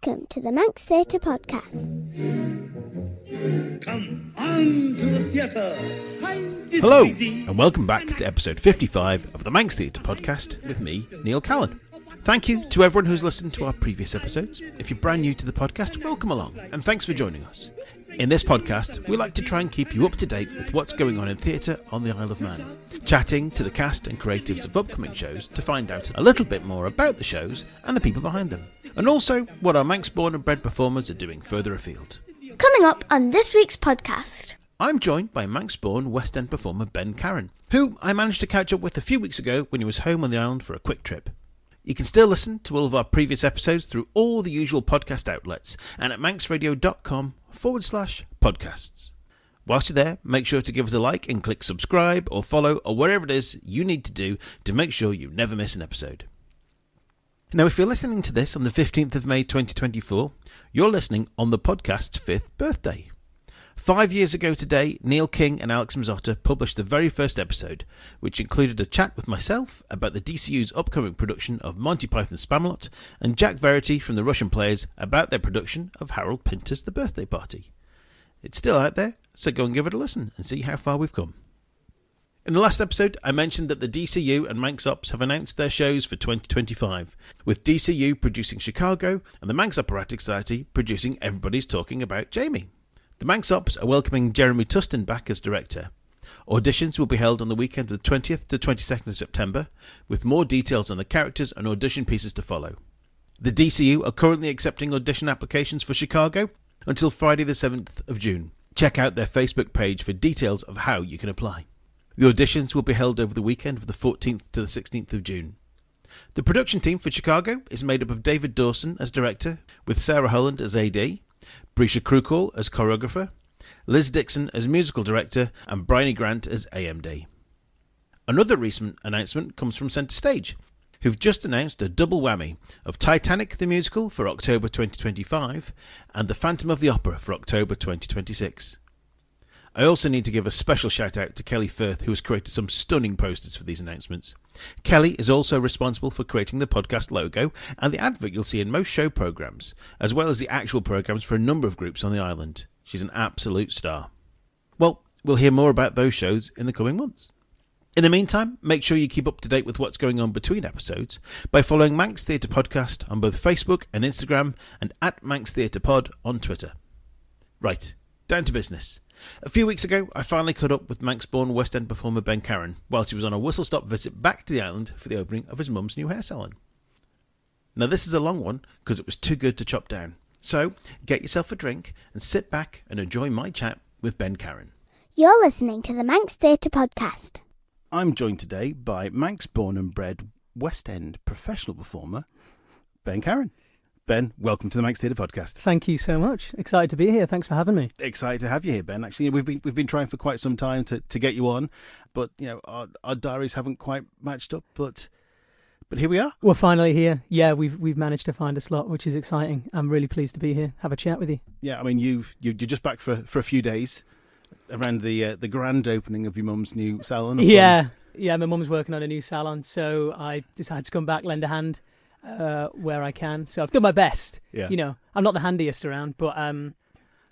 Welcome to the Manx Theatre Podcast. Come on to the theatre. Hello, and welcome back to episode 55 of the Manx Theatre Podcast with me, Neil Callin. Thank you to everyone who's listened to our previous episodes. If you're brand new to the podcast, welcome along, and thanks for joining us. In this podcast, we like to try and keep you up to date with what's going on in theatre on the Isle of Man, chatting to the cast and creatives of upcoming shows to find out a little bit more about the shows and the people behind them, and also what our Manx-born and bred performers are doing further afield. Coming up on this week's podcast, I'm joined by Manx-born West End performer Ben Karran, who I managed to catch up with a few weeks ago when he was home on the island for a quick trip. You can still listen to all of our previous episodes through all the usual podcast outlets and at manxradio.com/podcasts. Whilst you're there, make sure to give us a like and click subscribe or follow or whatever it is you need to do to make sure you never miss an episode. Now, if you're listening to this on the 15th of May 2024, you're listening on the podcast's 5th birthday. 5 years ago today, Neil King and Alex Mazzotta published the very first episode, which included a chat with myself about the DCU's upcoming production of Monty Python's Spamalot and Jack Verity from the Russian Players about their production of Harold Pinter's The Birthday Party. It's still out there, so go and give it a listen and see how far we've come. In the last episode, I mentioned that the DCU and Manx Ops have announced their shows for 2025, with DCU producing Chicago and the Manx Operatic Society producing Everybody's Talking About Jamie. The Manx Ops are welcoming Jeremy Tustin back as director. Auditions will be held on the weekend of the 20th to 22nd of September, with more details on the characters and audition pieces to follow. The DCU are currently accepting audition applications for Chicago until Friday the 7th of June. Check out their Facebook page for details of how you can apply. The auditions will be held over the weekend of the 14th to the 16th of June. The production team for Chicago is made up of David Dawson as director, with Sarah Holland as AD, Brisha Krukall as choreographer, Liz Dixon as musical director, and Bryony Grant as AMD. Another recent announcement comes from Centre Stage, who've just announced a double whammy of Titanic the musical for October 2025 and The Phantom of the Opera for October 2026. I also need to give a special shout out to Kelly Firth, who has created some stunning posters for these announcements. Kelly is also responsible for creating the podcast logo and the advert you'll see in most show programmes, as well as the actual programmes for a number of groups on the island. She's an absolute star. Well, we'll hear more about those shows in the coming months. In the meantime, make sure you keep up to date with what's going on between episodes by following Manx Theatre Podcast on both Facebook and Instagram and at Manx Theatre Pod on Twitter. Right, down to business. A few weeks ago, I finally caught up with Manx-born West End performer Ben Karran whilst he was on a whistle-stop visit back to the island for the opening of his mum's new hair salon. Now this is a long one because it was too good to chop down. So, get yourself a drink and sit back and enjoy my chat with Ben Karran. you're listening to the Manx Theatre Podcast. I'm joined today by Manx-born and bred West End professional performer, Ben Karran. Ben, welcome to the Manx Theatre Podcast. Thank you so much. Excited to be here. Thanks for having me. Excited to have you here, Ben. Actually, we've been trying for quite some time to get you on, but you know our diaries haven't quite matched up. But here we are. We're finally here. Yeah, we've managed to find a slot, which is exciting. I'm really pleased to be here. Have a chat with you. Yeah, I mean you're just back for a few days around the grand opening of your mum's new salon. Yeah. My mum's working on a new salon, so I decided to come back, lend a hand. Where I can, so I've done my best. Yeah. You know, I'm not the handiest around, but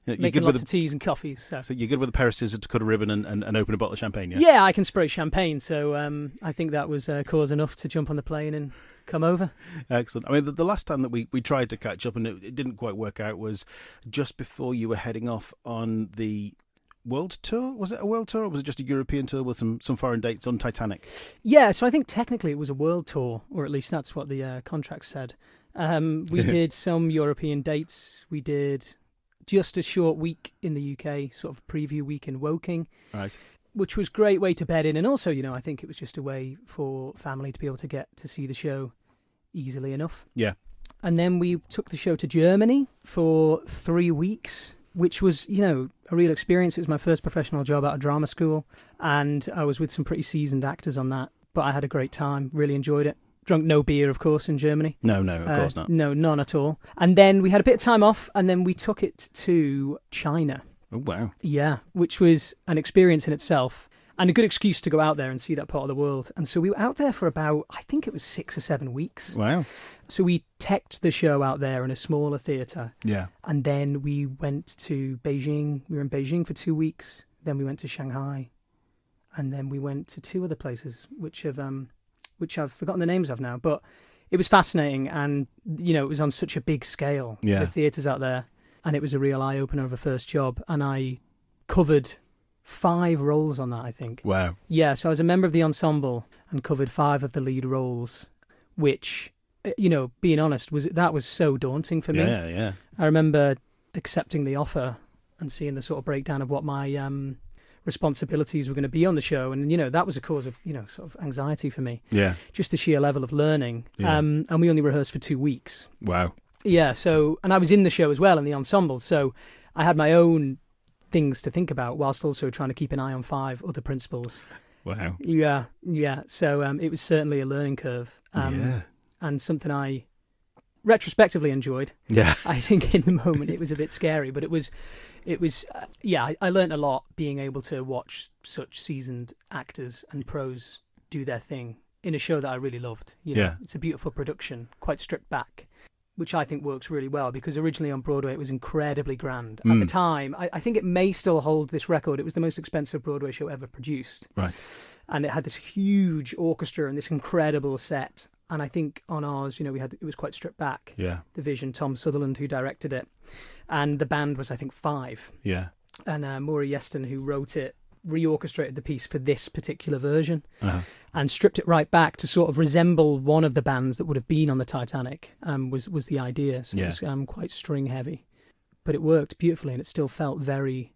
making lots of teas and coffees. So you're good with a pair of scissors to cut a ribbon and open a bottle of champagne. Yeah. Yeah, I can spray champagne. So I think that was cause enough to jump on the plane and come over. Excellent. I mean, the last time that we tried to catch up and it didn't quite work out was just before you were heading off on the world tour. Was it a world tour or was it just a European tour with some foreign dates on Titanic? Yeah, so I think technically it was a world tour, or at least that's what the contract said. We did some European dates. We did just a short week in the UK, sort of preview week in Woking, right? Which was a great way to bed in. And also, you know, I think it was just a way for family to be able to get to see the show easily enough. Yeah. And then we took the show to Germany for 3 weeks, which was, you know, a real experience. It was my first professional job out of drama school, and I was with some pretty seasoned actors on that. But I had a great time, really enjoyed it. Drunk no beer, of course, in Germany. No, of course not. No, none at all. And then we had a bit of time off, and then we took it to China. Oh, wow. Yeah, which was an experience in itself. and a good excuse to go out there and see that part of the world. And so we were out there for about, I think it was 6 or 7 weeks. Wow. So we teched the show out there in a smaller theatre. Yeah. And then we went to Beijing. We were in Beijing for 2 weeks. Then we went to Shanghai. And then we went to 2 other places, which I've forgotten the names of now. But it was fascinating. And, it was on such a big scale, Yeah. the theatres out there. And it was a real eye-opener of a first job. And I covered 5 roles on that, I think. Wow. Yeah, so I was a member of the ensemble and covered 5 of the lead roles, which, being honest, was so daunting for me. Yeah, yeah. I remember accepting the offer and seeing the sort of breakdown of what my responsibilities were going to be on the show, and that was a cause of sort of anxiety for me. Yeah. Just the sheer level of learning. Yeah. And we only rehearsed for 2 weeks. Wow. Yeah, and I was in the show as well in the ensemble, so I had my own things to think about whilst also trying to keep an eye on 5 other principals. Wow. Yeah. So it was certainly a learning curve, Yeah. and something I retrospectively enjoyed. Yeah. I think in the moment it was a bit scary, but it was. I learned a lot being able to watch such seasoned actors and pros do their thing in a show that I really loved. Yeah. It's a beautiful production, quite stripped back, which I think works really well, because originally on Broadway it was incredibly grand. At the time, I think it may still hold this record. It was the most expensive Broadway show ever produced. Right. And it had this huge orchestra and this incredible set. And I think on ours, it was quite stripped back. Yeah. The vision, Tom Sutherland, who directed it. And the band was, I think, 5. Yeah. And Maura Yeston, who wrote it, reorchestrated the piece for this particular version and stripped it right back to sort of resemble one of the bands that would have been on the Titanic, was the idea. So it was quite string heavy. But it worked beautifully, and it still felt very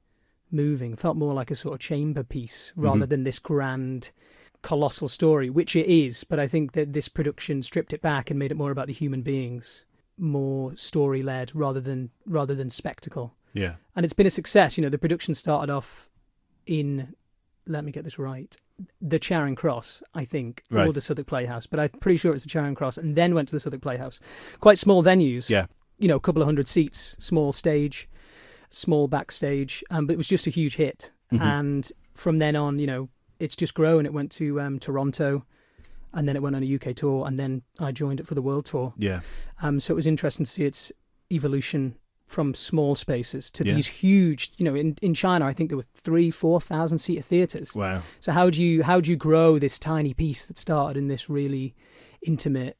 moving. It felt more like a sort of chamber piece rather than this grand, colossal story, which it is. But I think that this production stripped it back and made it more about the human beings, more story-led rather than spectacle. Yeah. And it's been a success. The production started off in, let me get this right, the Charing Cross, I think, right, or the Southwark Playhouse, but I'm pretty sure it's the Charing Cross, and then went to the Southwark Playhouse. Quite small venues, yeah, a couple of 100 seats, small stage, small backstage, but it was just a huge hit. And from then on, it's just grown. It went to Toronto, and then it went on a UK tour, and then I joined it for the world tour. Yeah. So it was interesting to see its evolution from small spaces to these huge, in China, I think there were 3,000-4,000 seater theatres. Wow. So how do you grow this tiny piece that started in this really intimate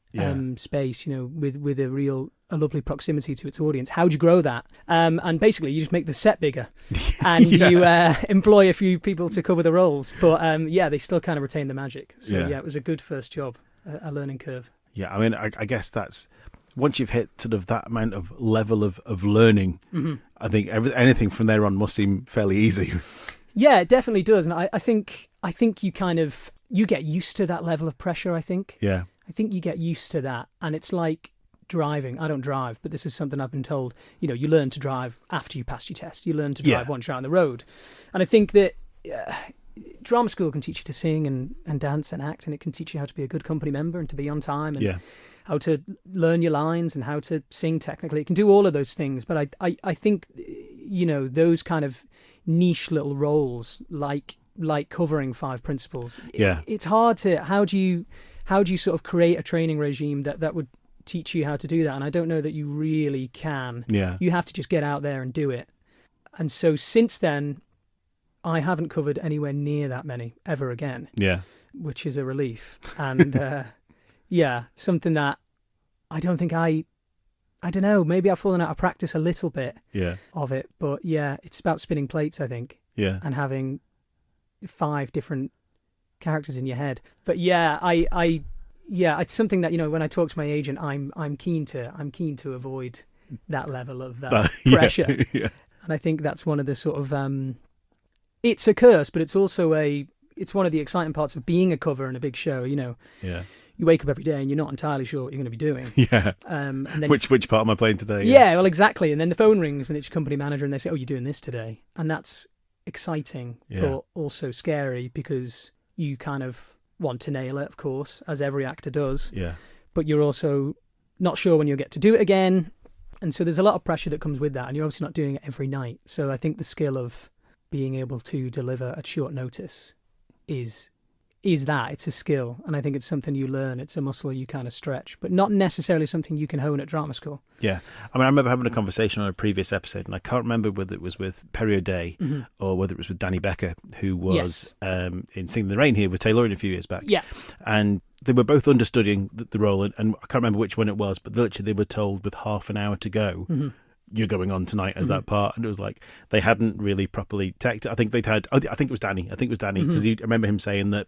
space, with a lovely proximity to its audience? How do you grow that? And basically you just make the set bigger and you employ a few people to cover the roles. But they still kind of retain the magic. So it was a good first job, a learning curve. Yeah, I mean, I guess that's, once you've hit sort of that amount of level of learning, I think anything from there on must seem fairly easy. Yeah, it definitely does. And I think you get used to that level of pressure, I think. Yeah. I think you get used to that. And it's like driving. I don't drive, but this is something I've been told. You learn to drive after you pass your test. You learn to drive once you're out on the road. And I think that drama school can teach you to sing and dance and act, and it can teach you how to be a good company member and to be on time and how to learn your lines and how to sing technically. It can do all of those things. But I think, those kind of niche little roles like covering 5 principals. Yeah. It's hard to, how do you sort of create a training regime that would teach you how to do that? And I don't know that you really can. Yeah. You have to just get out there and do it. And so since then, I haven't covered anywhere near that many ever again. Yeah. Which is a relief. And something that I don't think I don't know, maybe I've fallen out of practice a little bit of it. But it's about spinning plates, I think. Yeah. And having 5 different characters in your head. But it's something that, when I talk to my agent, I'm keen to avoid that level of pressure. Yeah. And I think that's one of the sort of it's a curse, but it's also it's one of the exciting parts of being a cover in a big show. Yeah. You wake up every day and you're not entirely sure what you're going to be doing. Yeah. And then which part am I playing today? Yeah, well, exactly. And then the phone rings and it's your company manager and they say, "Oh, you're doing this today," and that's exciting, but also scary because you kind of want to nail it, of course, as every actor does. Yeah. But you're also not sure when you'll get to do it again. And so there's a lot of pressure that comes with that. And you're obviously not doing it every night. So I think the skill of being able to deliver at short notice is that. It's a skill, and I think it's something you learn. It's a muscle you kind of stretch, but not necessarily something you can hone at drama school. Yeah. I mean, I remember having a conversation on a previous episode, and I can't remember whether it was with Perry O'Day or whether it was with Danny Becker, who was in Singing in the Rain here with Taylor a few years back. Yeah. And they were both understudying the role, and I can't remember which one it was, but literally they were told with half an hour to go, you're going on tonight as that part. And it was like they hadn't really properly teched it. I think they'd had, I think it was Danny, because I remember him saying that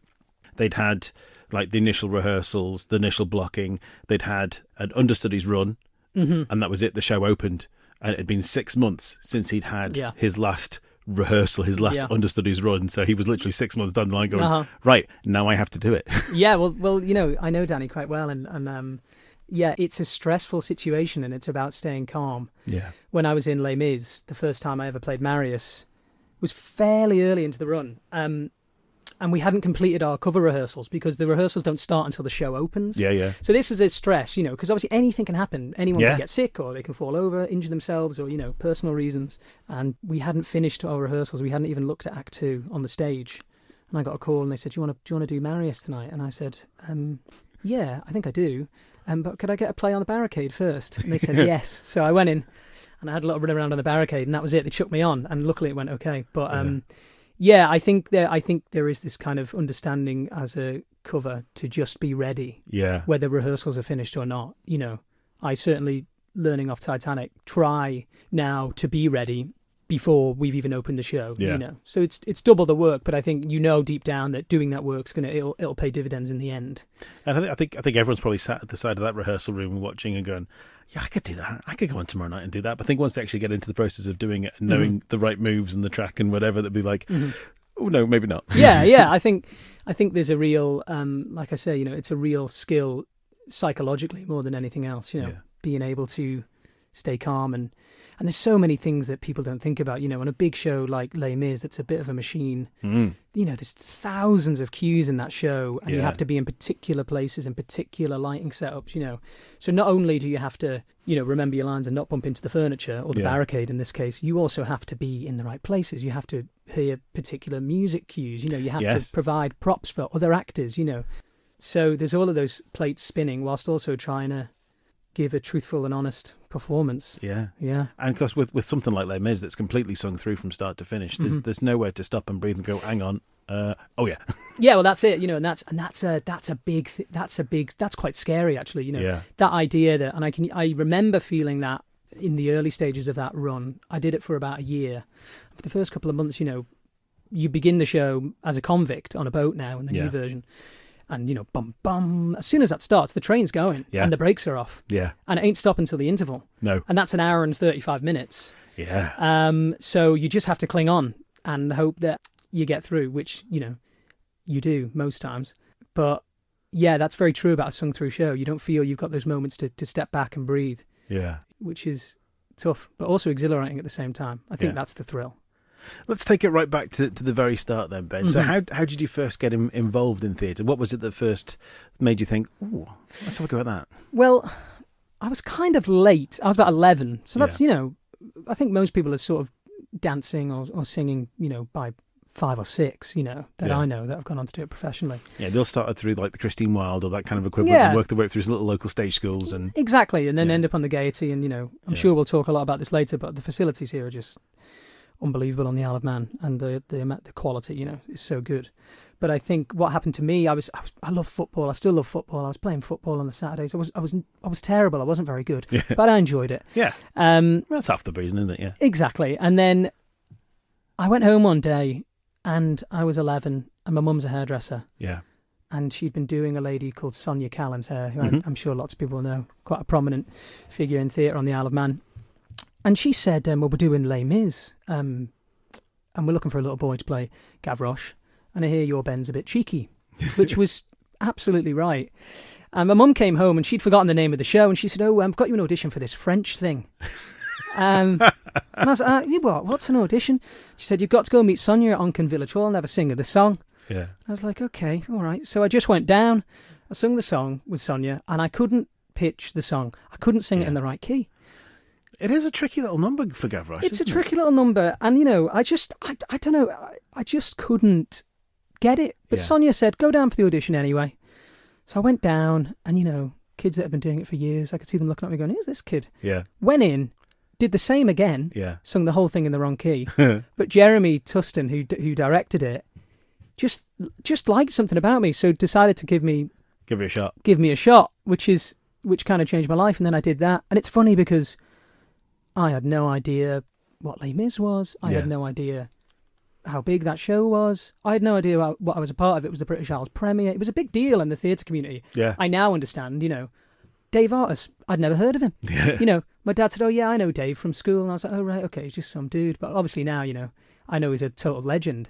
they'd had like the initial rehearsals, the initial blocking. They'd had an understudies run, and that was it. The show opened, and it had been 6 months since he'd had his last rehearsal, his last understudies run. So he was literally 6 months down the line going, right, now I have to do it. Yeah, well, you know, I know Danny quite well, and yeah, it's a stressful situation, and it's about staying calm. Yeah. When I was in Les Mis, the first time I ever played Marius, was fairly early into the run. And we hadn't completed our cover rehearsals because the rehearsals don't start until the show opens. Yeah. So this is a stress, you know, because obviously anything can happen. Anyone can get sick, or they can fall over, injure themselves, or, you know, personal reasons. And we hadn't finished our rehearsals. We hadn't even looked at Act 2 on the stage. And I got a call and they said, do you want to do Marius tonight? And I said, yeah, I think I do. But could I get a play on the barricade first? And they said, yes. So I went in and I had a little run around on the barricade, and that was it. They chucked me on, and luckily it went okay. But yeah, I think there is this kind of understanding as a cover to just be ready. Yeah. Whether rehearsals are finished or not. You know, I certainly, learning off Titanic, try now to be ready before we've even opened the show. Yeah. You know, so it's double the work, but I think you know deep down that doing that work's it'll pay dividends in the end. And I think everyone's probably sat at the side of that rehearsal room watching and going, yeah, I could do that. I could go on tomorrow night and do that. But I think once they actually get into the process of doing it and knowing the right moves and the track and whatever, they'd be like, oh no, maybe not. Yeah. I think there's a real, like I say, you know, it's a real skill psychologically more than anything else. You know, being able to stay calm, and there's so many things that people don't think about. You know, on a big show like Les Mis, that's a bit of a machine. You know, there's thousands of cues in that show, and you have to be in particular places and particular lighting setups. You know, so not only do you have to, you know, remember your lines and not bump into the furniture or the barricade in this case, you also have to be in the right places. You have to hear particular music cues. You know, you have to provide props for other actors. You know, so there's all of those plates spinning whilst also trying to give a truthful and honest performance. Yeah. And of course, with something like Les Mis that's completely sung through from start to finish, there's nowhere to stop and breathe and go, hang on. Yeah, well, that's it. You know, and that's quite scary actually. You know, that idea that, and I remember feeling that in the early stages of that run. I did it for about a year. For the first couple of months, you know, you begin the show as a convict on a boat now in the new version. And, you know, bum, bum. As soon as that starts, the train's going and the brakes are off. Yeah. And it ain't stopping until the interval. No. And that's an hour and 35 minutes. Yeah. So you just have to cling on and hope that you get through, which, you know, you do most times. But, yeah, that's very true about a sung-through show. You don't feel you've got those moments to step back and breathe. Yeah. Which is tough, but also exhilarating at the same time. I think that's the thrill. Let's take it right back to the very start then, Ben. So how did you first get involved in theatre? What was it that first made you think, oh, let's have a go at that? Well, I was kind of late. I was about 11. So that's, you know, I think most people are sort of dancing or singing, you know, by 5 or 6, you know, that I know that have gone on to do it professionally. Yeah, they all started through like the Christine Wilde or that kind of equivalent and worked their way through little local stage schools. And exactly, and then end up on the Gaiety. And, you know, I'm sure we'll talk a lot about this later, but the facilities here are just unbelievable on the Isle of Man, and the quality, you know, is so good. But I think what happened to me, I love football. I still love football. I was playing football on the Saturdays. I was terrible. I wasn't very good, but I enjoyed it. Yeah. That's half the reason, isn't it? Yeah. Exactly. And then I went home one day, and I was 11, and my mum's a hairdresser. Yeah. And she'd been doing a lady called Sonia Callan's hair, who I'm sure lots of people know, quite a prominent figure in theatre on the Isle of Man. And she said, well, we're doing Les Mis, and we're looking for a little boy to play Gavroche, and I hear your Ben's a bit cheeky, which was absolutely right. And my mum came home, and she'd forgotten the name of the show, and she said, I've got you an audition for this French thing. And I was like, what's an audition? She said, you've got to go meet Sonia at Onken Village Hall and have a sing of the song. Yeah. I was like, okay, all right. So I just went down, I sung the song with Sonia, and I couldn't pitch the song. I couldn't sing it in the right key. It is a tricky little number for Gavroche. It's a tricky little number, and you know, I don't know, I just couldn't get it. But Yeah. Sonia said, go down for the audition anyway. So I went down, and, you know, kids that have been doing it for years, I could see them looking at me going, who's this kid? Yeah. Went in, did the same again, Yeah. sung the whole thing in the wrong key. But Jeremy Tustin, who directed it, just liked something about me, so decided to give me Give it a shot. a shot, which kind of changed my life. And then I did that. And it's funny because I had no idea what Les Mis was. I Yeah. had no idea how big that show was. I had no idea what I was a part of. It was the British Isles premiere. It was a big deal in the theatre community. Yeah. I now understand, you know. Dave Artis, I'd never heard of him. Yeah. You know, my dad said, oh yeah, I know Dave from school. And I was like, oh right, okay, he's just some dude. But obviously now, you know, I know he's a total legend.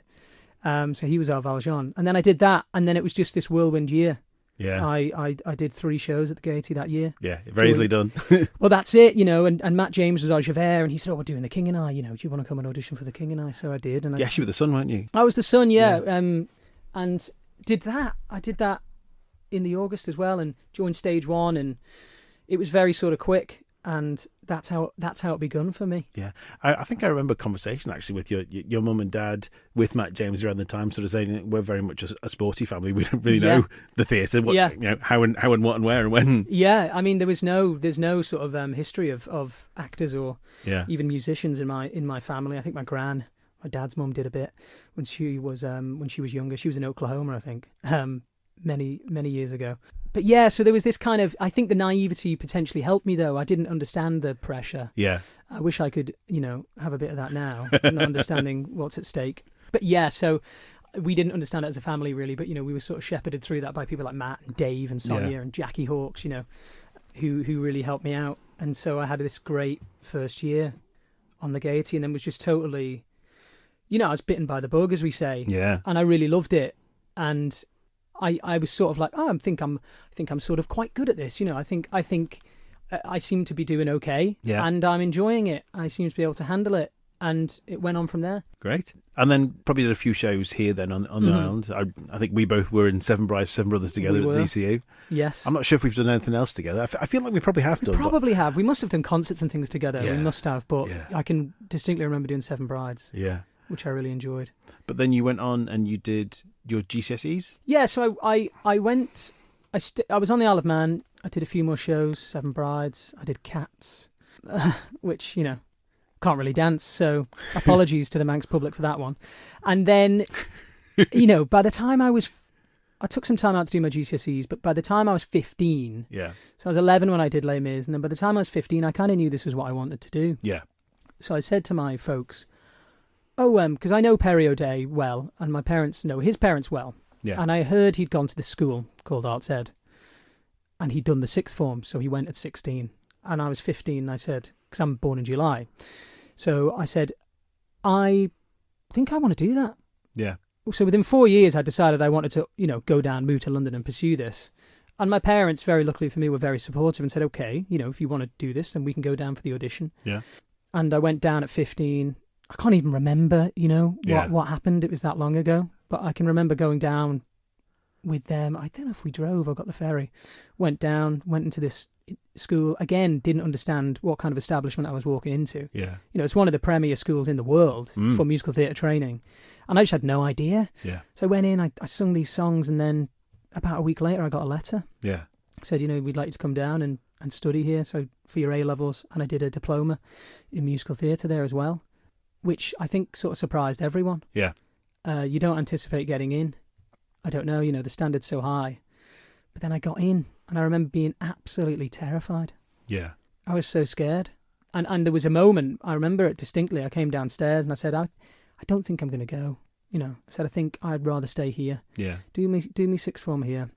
So he was our Valjean. And then I did that, and then it was just this whirlwind year. Yeah. I did 3 shows at the Gaiety that year. Yeah. Very easily done. Well, that's it, you know, and Matt James was our Javert, and he said, oh, we're doing The King and I, you know, do you want to come and audition for The King and I? So I did. And Yes, you were the son, weren't you? I was the son, yeah. And did that. I did that in the August as well, and joined Stage 1, and it was very sort of quick, and that's how it begun for me. Yeah, I think I remember a conversation actually with your mum and dad with Matt James around the time, sort of saying we're very much a sporty family. We don't really know the theatre, Yeah. you know, how and what and where and when. Yeah, I mean there's no sort of history of actors or Yeah, even musicians in my family. I think my dad's mum did a bit when she was younger. She was in Oklahoma, I think, many years ago. But yeah, so there was this kind of, I think the naivety potentially helped me, though. I didn't understand the pressure. yeah, I wish I could, you know, have a bit of that now, not understanding what's at stake. But yeah, so we didn't understand it as a family, really. But, you know, we were sort of shepherded through that by people like Matt and Dave and Sonia and Jackie Hawkes, you know, who really helped me out. And so I had this great first year on the Gaiety, and then was just totally, you know, I was bitten by the bug, as we say. yeah, And I really loved it. And I was sort of like, I think I'm sort of quite good at this. You know, I think I seem to be doing okay. Yeah. And I'm enjoying it. I seem to be able to handle it. And it went on from there. Great. And then probably did a few shows here then on the island. I think we both were in Seven Brides, Seven Brothers together We at were. DCU. Yes. I'm not sure if we've done anything else together. I feel like we probably have done. but- Probably have. We must have done concerts and things together. Yeah. We must have. But Yeah. I can distinctly remember doing Seven Brides, Yeah. which I really enjoyed. But then you went on and you did your GCSEs? Yeah, so I went. I was on the Isle of Man. I did a few more shows. Seven Brides. I did Cats, which, you know, can't really dance. So apologies to the Manx public for that one. And then, you know, by the time I took some time out to do my GCSEs, but by the time I was 15, Yeah. so I was 11 when I did Les Mis, and then by the time I was 15, I kind of knew this was what I wanted to do. Yeah. So I said to my folks, because I know Perry O'Day well, and my parents know his parents well. Yeah. And I heard he'd gone to this school called Arts Ed, and he'd done the 6th form, so he went at 16. And I was 15, and I said, because I'm born in July. So I said, I think I want to do that. Yeah. So within 4 years, I decided I wanted to, you know, go down, move to London and pursue this. And my parents, very luckily for me, were very supportive and said, okay, you know, if you want to do this, then we can go down for the audition. Yeah. And I went down at 15. I can't even remember, you know, what happened. It was that long ago. But I can remember going down with them. I don't know if we drove or got the ferry. Went down, went into this school. Again, didn't understand what kind of establishment I was walking into. Yeah. You know, it's one of the premier schools in the world for musical theatre training. And I just had no idea. Yeah. So I went in, I sung these songs, and then about a week later I got a letter. Yeah. Said, you know, we'd like you to come down and study here, so for your A-levels. And I did a diploma in musical theatre there as well, which I think sort of surprised everyone. Yeah. You don't anticipate getting in. I don't know, you know, the standard's so high. But then I got in, and I remember being absolutely terrified. Yeah. I was so scared. And there was a moment, I remember it distinctly, I came downstairs and I said, I don't think I'm going to go. You know, I said, I think I'd rather stay here. Yeah. Do me 6th form here,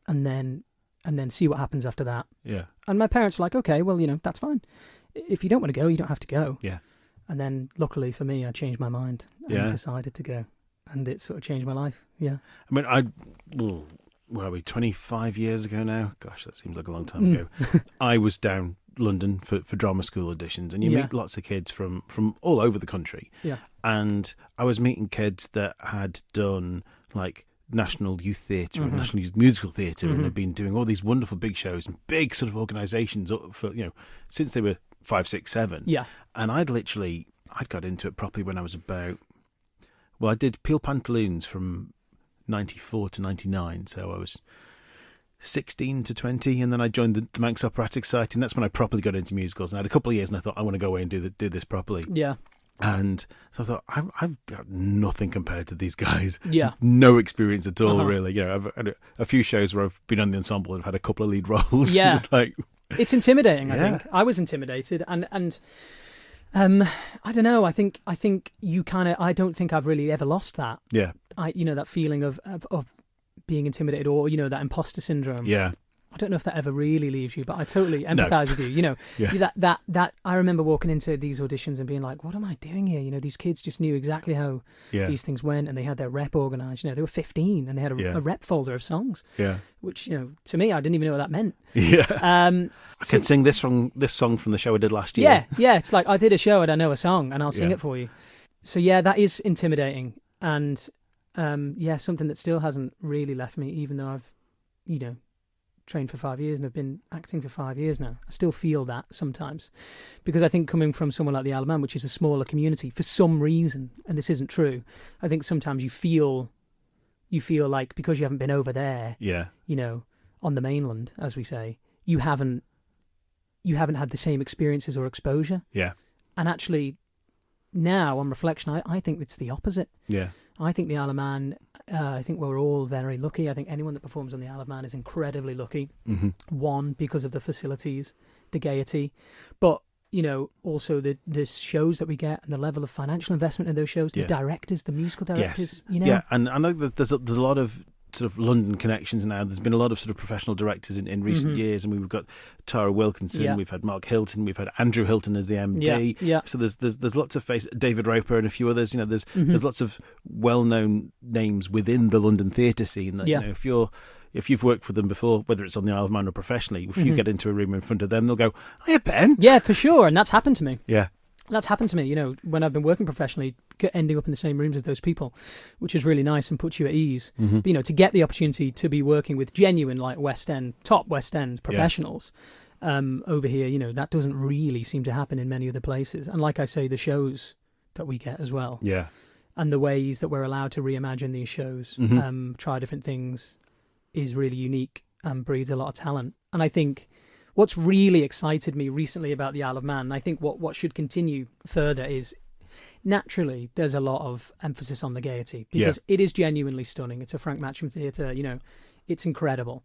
and then see what happens after that. Yeah. And my parents were like, okay, well, you know, that's fine. If you don't want to go, you don't have to go. Yeah. And then, luckily for me, I changed my mind and decided to go. And it sort of changed my life, yeah. I mean, where are we, 25 years ago now? Gosh, that seems like a long time ago. I was down London for drama school auditions, and you meet lots of kids from all over the country. Yeah. And I was meeting kids that had done, like, National Youth Theatre and National Youth Musical Theatre and had been doing all these wonderful big shows and big sort of organisations for, you know, since they were 5, 6, 7. Yeah. And I'd got into it properly when I was about, well, I did Peel Pantaloons from 94 to 99, so I was 16 to 20, and then I joined the Manx Operatic Society, and that's when I properly got into musicals. And I had a couple of years, and I thought, I want to go away and do this properly. Yeah. And so I thought, I've got nothing compared to these guys. Yeah. No experience at all, Uh-huh. really. You know, I've had a few shows where I've been on the ensemble and had a couple of lead roles. Yeah. It's like, It's intimidating, I Yeah. think. I was intimidated, and I don't know. I think you kind of. I don't think I've really ever lost that. yeah, That feeling of being intimidated, or that imposter syndrome. yeah, I don't know if that ever really leaves you, but I totally empathise with you. Yeah. That I remember walking into these auditions and being like, "What am I doing here?" These kids just knew exactly how yeah, these things went, and they had their rep organised. They were 15 and they had Yeah. a rep folder of songs, yeah, which to me, I didn't even know what that meant. yeah. I can sing this song from the show I did last year. Yeah. It's like I did a show and I know a song and I'll sing Yeah. it for you. So yeah, that is intimidating, and something that still hasn't really left me, even though I've trained for 5 years and I've been acting for 5 years now. I still feel that sometimes, because I think coming from somewhere like the Isle of Man, which is a smaller community, for some reason, and this isn't true, I think sometimes you feel like because you haven't been over there, yeah, on the mainland, as we say, you haven't had the same experiences or exposure. yeah, And actually, now on reflection, I think it's the opposite. yeah, I think the Isle of Man, I think we're all very lucky. I think anyone that performs on the Isle of Man is incredibly lucky. mm-hmm. One, because of the facilities, the gaiety, but also the shows that we get and the level of financial investment in those shows, Yeah. the directors, the musical directors. Yes. Yeah, and I know that there's a lot of sort of London connections now. There's been a lot of sort of professional directors in recent Mhm. years, and we've got Tara Wilkinson, Yeah. we've had Mark Hilton, we've had Andrew Hilton as the MD. Yeah. So there's lots of faces, David Roper and a few others. There's Mhm. there's lots of well-known names within the London theatre scene. That, Yeah. if you've worked for them before, whether it's on the Isle of Man or professionally, if you Mhm. get into a room in front of them, they'll go, "Hiya, Ben." Yeah, for sure. And that's happened to me. Yeah, That's happened to me, when I've been working professionally, ending up in the same rooms as those people, which is really nice and puts you at ease. Mhm. But, to get the opportunity to be working with genuine, like top West End professionals over here, that doesn't really seem to happen in many other places. And like I say, the shows that we get as well, yeah, and the ways that we're allowed to reimagine these shows, Mhm. try different things, is really unique and breeds a lot of talent. And I think what's really excited me recently about the Isle of Man, and I think what should continue further, is naturally there's a lot of emphasis on the gaiety, because it is genuinely stunning. It's a Frank Matcham theatre, it's incredible.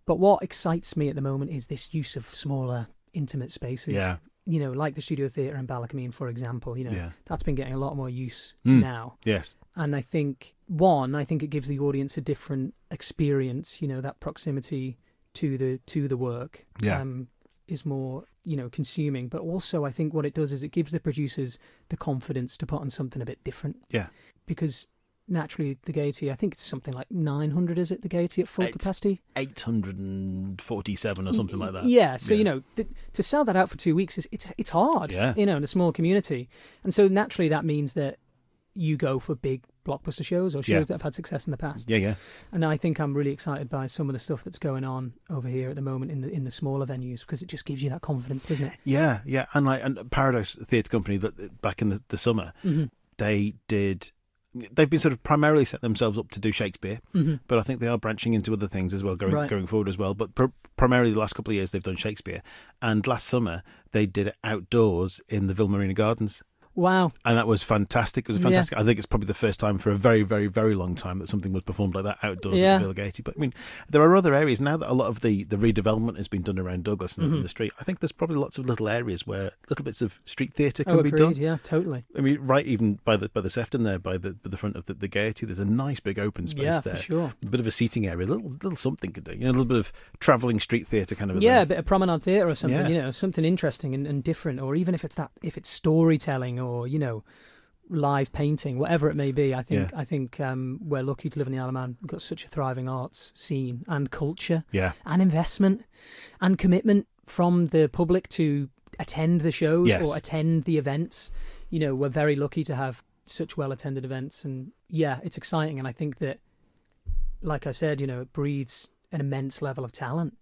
But what excites me at the moment is this use of smaller, intimate spaces. yeah, Like the Studio Theatre in Ballacameen, for example. Yeah. That's been getting a lot more use Mm. now. yes, And I think it gives the audience a different experience. That proximity to the work Yeah. is more consuming. But also, I think what it does is it gives the producers the confidence to put on something a bit different. Yeah. Because naturally, the Gaiety, I think it's something like 900. Is it the Gaiety at full capacity? 847 or something like that. Yeah. So Yeah. to sell that out for 2 weeks it's hard. Yeah. In a small community, and so naturally that means that you go for big blockbuster shows or shows Yeah. that have had success in the past. Yeah, yeah, And I think I'm really excited by some of the stuff that's going on over here at the moment in the smaller venues, because it just gives you that confidence, doesn't it? yeah, yeah. And Paradise Theatre Company, that back in the summer, Mm-hmm. they've been sort of primarily set themselves up to do Shakespeare, Mm-hmm. but I think they are branching into other things as well, Right. going forward as well. But primarily the last couple of years they've done Shakespeare, and last summer they did it outdoors in the Ville Marina Gardens. Wow. And that was fantastic. It was fantastic. I think it's probably the first time for a very, very, very long time that something was performed like that outdoors Yeah. at the Villa Gaiety. But I mean, there are other areas now that a lot of the redevelopment has been done around Douglas and in the street. I think there's probably lots of little areas where little bits of street theatre can be Agreed. done. Yeah, totally. I mean, right, even by the Sefton there, by the front of the Gaiety, there's a nice big open space Yeah, there. for sure. A bit of a seating area, little something could do. A little bit of travelling street theatre kind of a Yeah, a thing. bit of promenade theatre or something, Yeah. something interesting and different, or even if it's storytelling or, live painting, whatever it may be. I think we're lucky to live in the Isle of Man. We've got such a thriving arts scene and culture Yeah. and investment and commitment from the public to attend the shows Yes. or attend the events. We're very lucky to have such well-attended events, and yeah, it's exciting. And I think that, like I said, it breeds an immense level of talent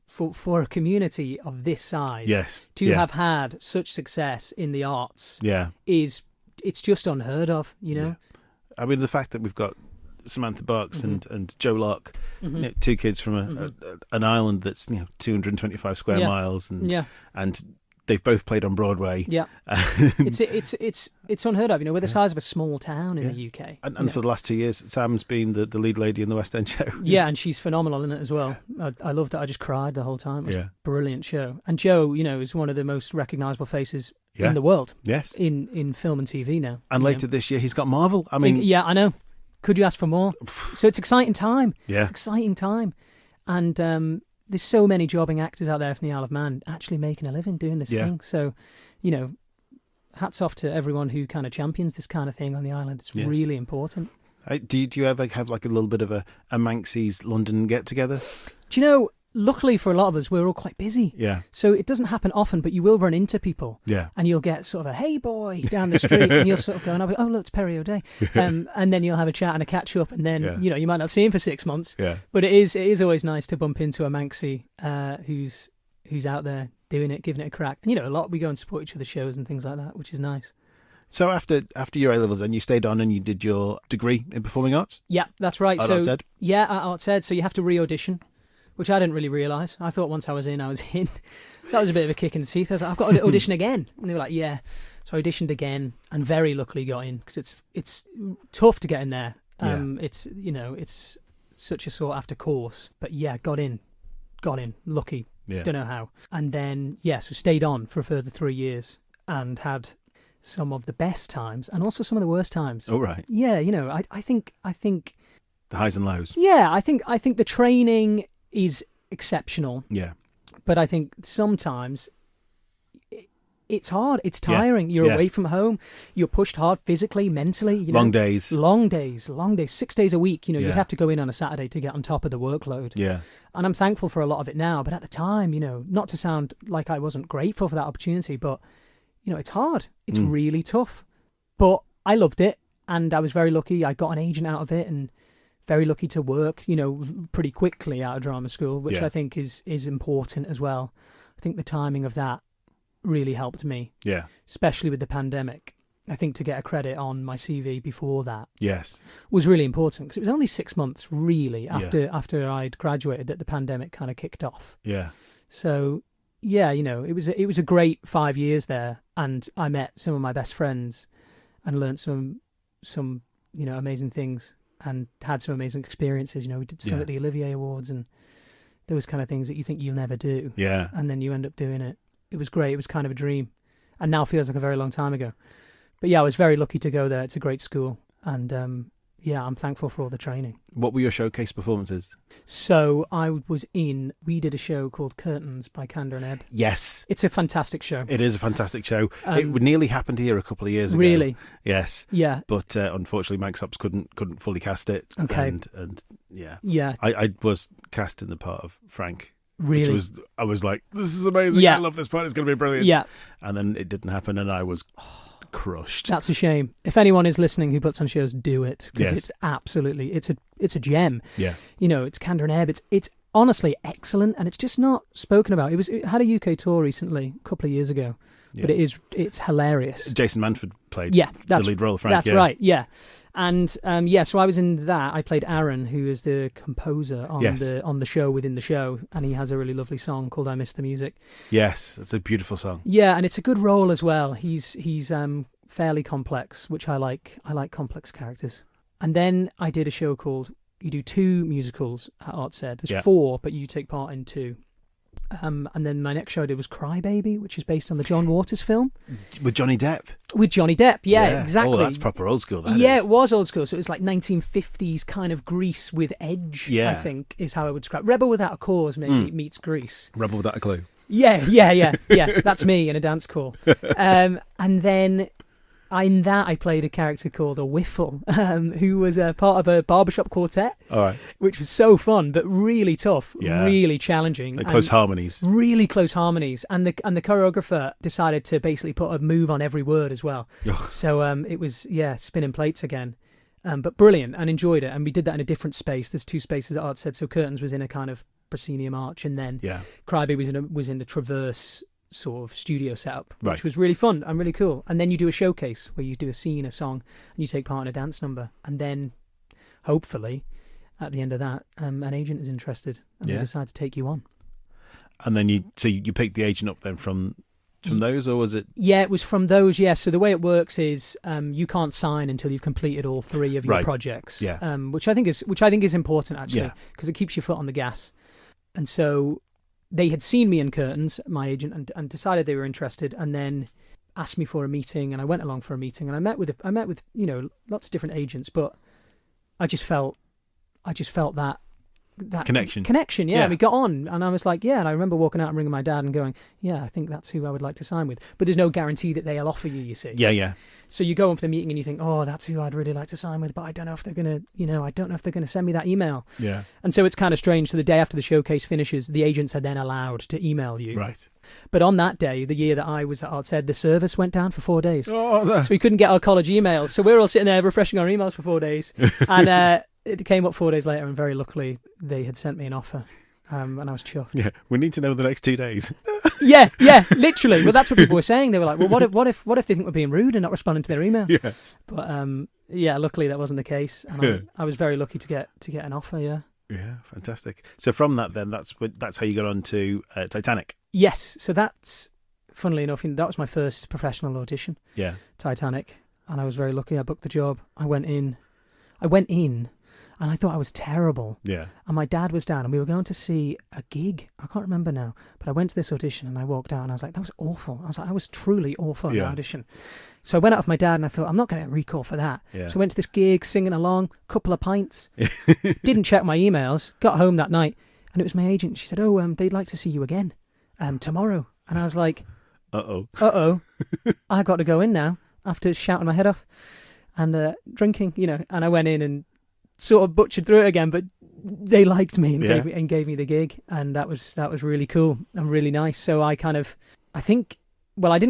for a community of this size. Yes. To Yeah. have had such success in the arts Yeah. it's just unheard of. Yeah. I mean, the fact that we've got Samantha Barks and Joe Lark, two kids from an island that's 225 square miles, and they've both played on Broadway. Yeah, it's unheard of. We're the size of a small town in the UK. And for the last 2 years, Sam's been the lead lady in the West End show. Yeah, and she's phenomenal in it as well. I loved it. I just cried the whole time. It was a brilliant show. And Joe, is one of the most recognisable faces in the world. Yes, in film and TV now. And later this year, he's got Marvel. I mean, I know. Could you ask for more? So it's exciting time. Yeah, it's exciting time, and there's so many jobbing actors out there from the Isle of Man actually making a living doing this thing. So, hats off to everyone who kind of champions this kind of thing on the island. It's really important. Do you ever have like a little bit of a Manx's London get together? Do you know? Luckily for a lot of us, we're all quite busy. Yeah. So it doesn't happen often, but you will run into people. Yeah. And you'll get sort of a, hey boy, down the street, and you'll sort of go, oh, look, it's Perry O'Day. And then you'll have a chat and a catch up, and then, you might not see him for 6 months. Yeah. But it is always nice to bump into a Manxie who's out there doing it, giving it a crack. And, a lot, we go and support each other's shows and things like that, which is nice. So after your A-levels then, you stayed on and you did your degree in performing arts? Yeah, that's right. At Arts Ed? Yeah, at Arts Ed. So you have to re-audition, which I didn't really realise. I thought once I was in, I was in. That was a bit of a kick in the teeth. I was like, I've got to audition again. And they were like, yeah. So I auditioned again and very luckily got in because it's tough to get in there. It's such a sought after course. But yeah, got in. Lucky. Yeah. Don't know how. And then, so stayed on for a further 3 years and had some of the best times and also some of the worst times. All right. Yeah, I think the highs and lows. Yeah, I think the training is exceptional. Yeah. But I think sometimes it's hard. It's tiring. You're away from home. You're pushed hard physically, mentally. Long days. 6 days a week. You'd have to go in on a Saturday to get on top of the workload. Yeah. And I'm thankful for a lot of it now. But at the time, not to sound like I wasn't grateful for that opportunity, but, it's hard. It's really tough. But I loved it. And I was very lucky. I got an agent out of it and very lucky to work, pretty quickly out of drama school, which I think is important as well. I think the timing of that really helped me. Yeah. Especially with the pandemic. I think to get a credit on my CV before that was really important because it was only 6 months really after I'd graduated that the pandemic kind of kicked off. Yeah. So, it was a great 5 years there and I met some of my best friends and learnt some amazing things. And had some amazing experiences. We did some at the Olivier Awards and those kind of things that you think you'll never do. Yeah. And then you end up doing it. It was great. It was kind of a dream. And now feels like a very long time ago. But I was very lucky to go there. It's a great school. And I'm thankful for all the training. What were your showcase performances? So we did a show called Curtains by Kander and Ebb. Yes. It's a fantastic show. It is a fantastic show. It nearly happened here a couple of years ago. Really? Yes. Yeah. But unfortunately, Manx Ops couldn't fully cast it. Okay. And yeah. Yeah. I was cast in the part of Frank. Really? I was like, this is amazing. Yeah. I love this part. It's going to be brilliant. Yeah. And then it didn't happen and I was crushed. That's a shame. If anyone is listening who puts on shows, do it because it's absolutely it's a gem. Yeah. It's Kander and Ebb. It's honestly excellent and it's just not spoken about. It had a UK tour recently, a couple of years ago. Yeah. But it's hilarious. Jason Manford played the lead role of Frank. That's right, yeah. And so I was in that. I played Aaron, who is the composer on the show within the show, and he has a really lovely song called I Miss the Music. Yes, it's a beautiful song. Yeah, and it's a good role as well. He's fairly complex, which I like. I like complex characters. And then I did a show called, you do 2 musicals at Arts Ed. There's 4, but you take part in 2. And then my next show I did was Cry Baby, which is based on the John Waters film. With Johnny Depp? With Johnny Depp, yeah, exactly. Oh, that's proper old school, that is. It was old school. So it was like 1950s kind of Grease with edge, I think, is how I would describe it. Rebel Without a Cause maybe meets Grease. Rebel Without a Clue. Yeah. That's me in a dance call. And then in that, I played a character called a Whiffle, who was a part of a barbershop quartet, which was so fun, but really tough, really challenging. Close harmonies. Really close harmonies. And the choreographer decided to basically put a move on every word as well. So it was, spinning plates again. But brilliant, and enjoyed it. And we did that in a different space. There's 2 spaces at Arts Ed. So Curtains was in a kind of proscenium arch, and then Crybaby was in the Traverse sort of studio setup, which was really fun and really cool. And then you do a showcase where you do a scene, a song, and you take part in a dance number. And then hopefully, at the end of that, an agent is interested and they decide to take you on. And then you picked the agent up then from those, or was it? Yeah, it was from those. Yeah. So the way it works is you can't sign until you've completed all 3 of your projects. Yeah. Which I think is important actually, because it keeps your foot on the gas. And so they had seen me in curtains, my agent, and decided they were interested, and then asked me for a meeting, and I went along for a meeting, and I met with lots of different agents, but I just felt that connection. Yeah, we got on, and I was like, and I remember walking out and ringing my dad and going, I think that's who I would like to sign with. But there's no guarantee that they'll offer you. You see. Yeah. So you go in for the meeting and you think, that's who I'd really like to sign with, but I don't know if they're gonna, I don't know if they're gonna send me that email. Yeah. And so it's kind of strange. So the day after the showcase finishes, the agents are then allowed to email you. Right. But on that day, the year that I was at ArtsEd, the service went down for 4 days. So we couldn't get our college emails. So we were all sitting there refreshing our emails for 4 days. And it came up 4 days later, and very luckily, they had sent me an offer. And I was chuffed. Yeah, we need to know the next 2 days. yeah, literally. Well, that's what people were saying. They were like, well, what if they think we're being rude and not responding to their email? Yeah. But luckily that wasn't the case. And I was very lucky to get an offer, yeah. Yeah, fantastic. So from that then, that's how you got on to Titanic. Yes, so that's, funnily enough, that was my first professional audition. Yeah. Titanic. And I was very lucky. I booked the job. I went in, and I thought I was terrible. Yeah. And my dad was down, and we were going to see a gig. I can't remember now. But I went to this audition, and I walked out, and I was like, that was awful. I was truly awful in the audition. So I went out with my dad, and I thought, I'm not going to get recall for that. Yeah. So I went to this gig, singing along, couple of pints. Didn't check my emails. Got home that night, and it was my agent. She said, they'd like to see you again tomorrow. And I was like, uh-oh. I got to go in now after shouting my head off and drinking, and I went in and sort of butchered through it again, but they liked me and gave me the gig, and that was really cool and really nice. So I didn't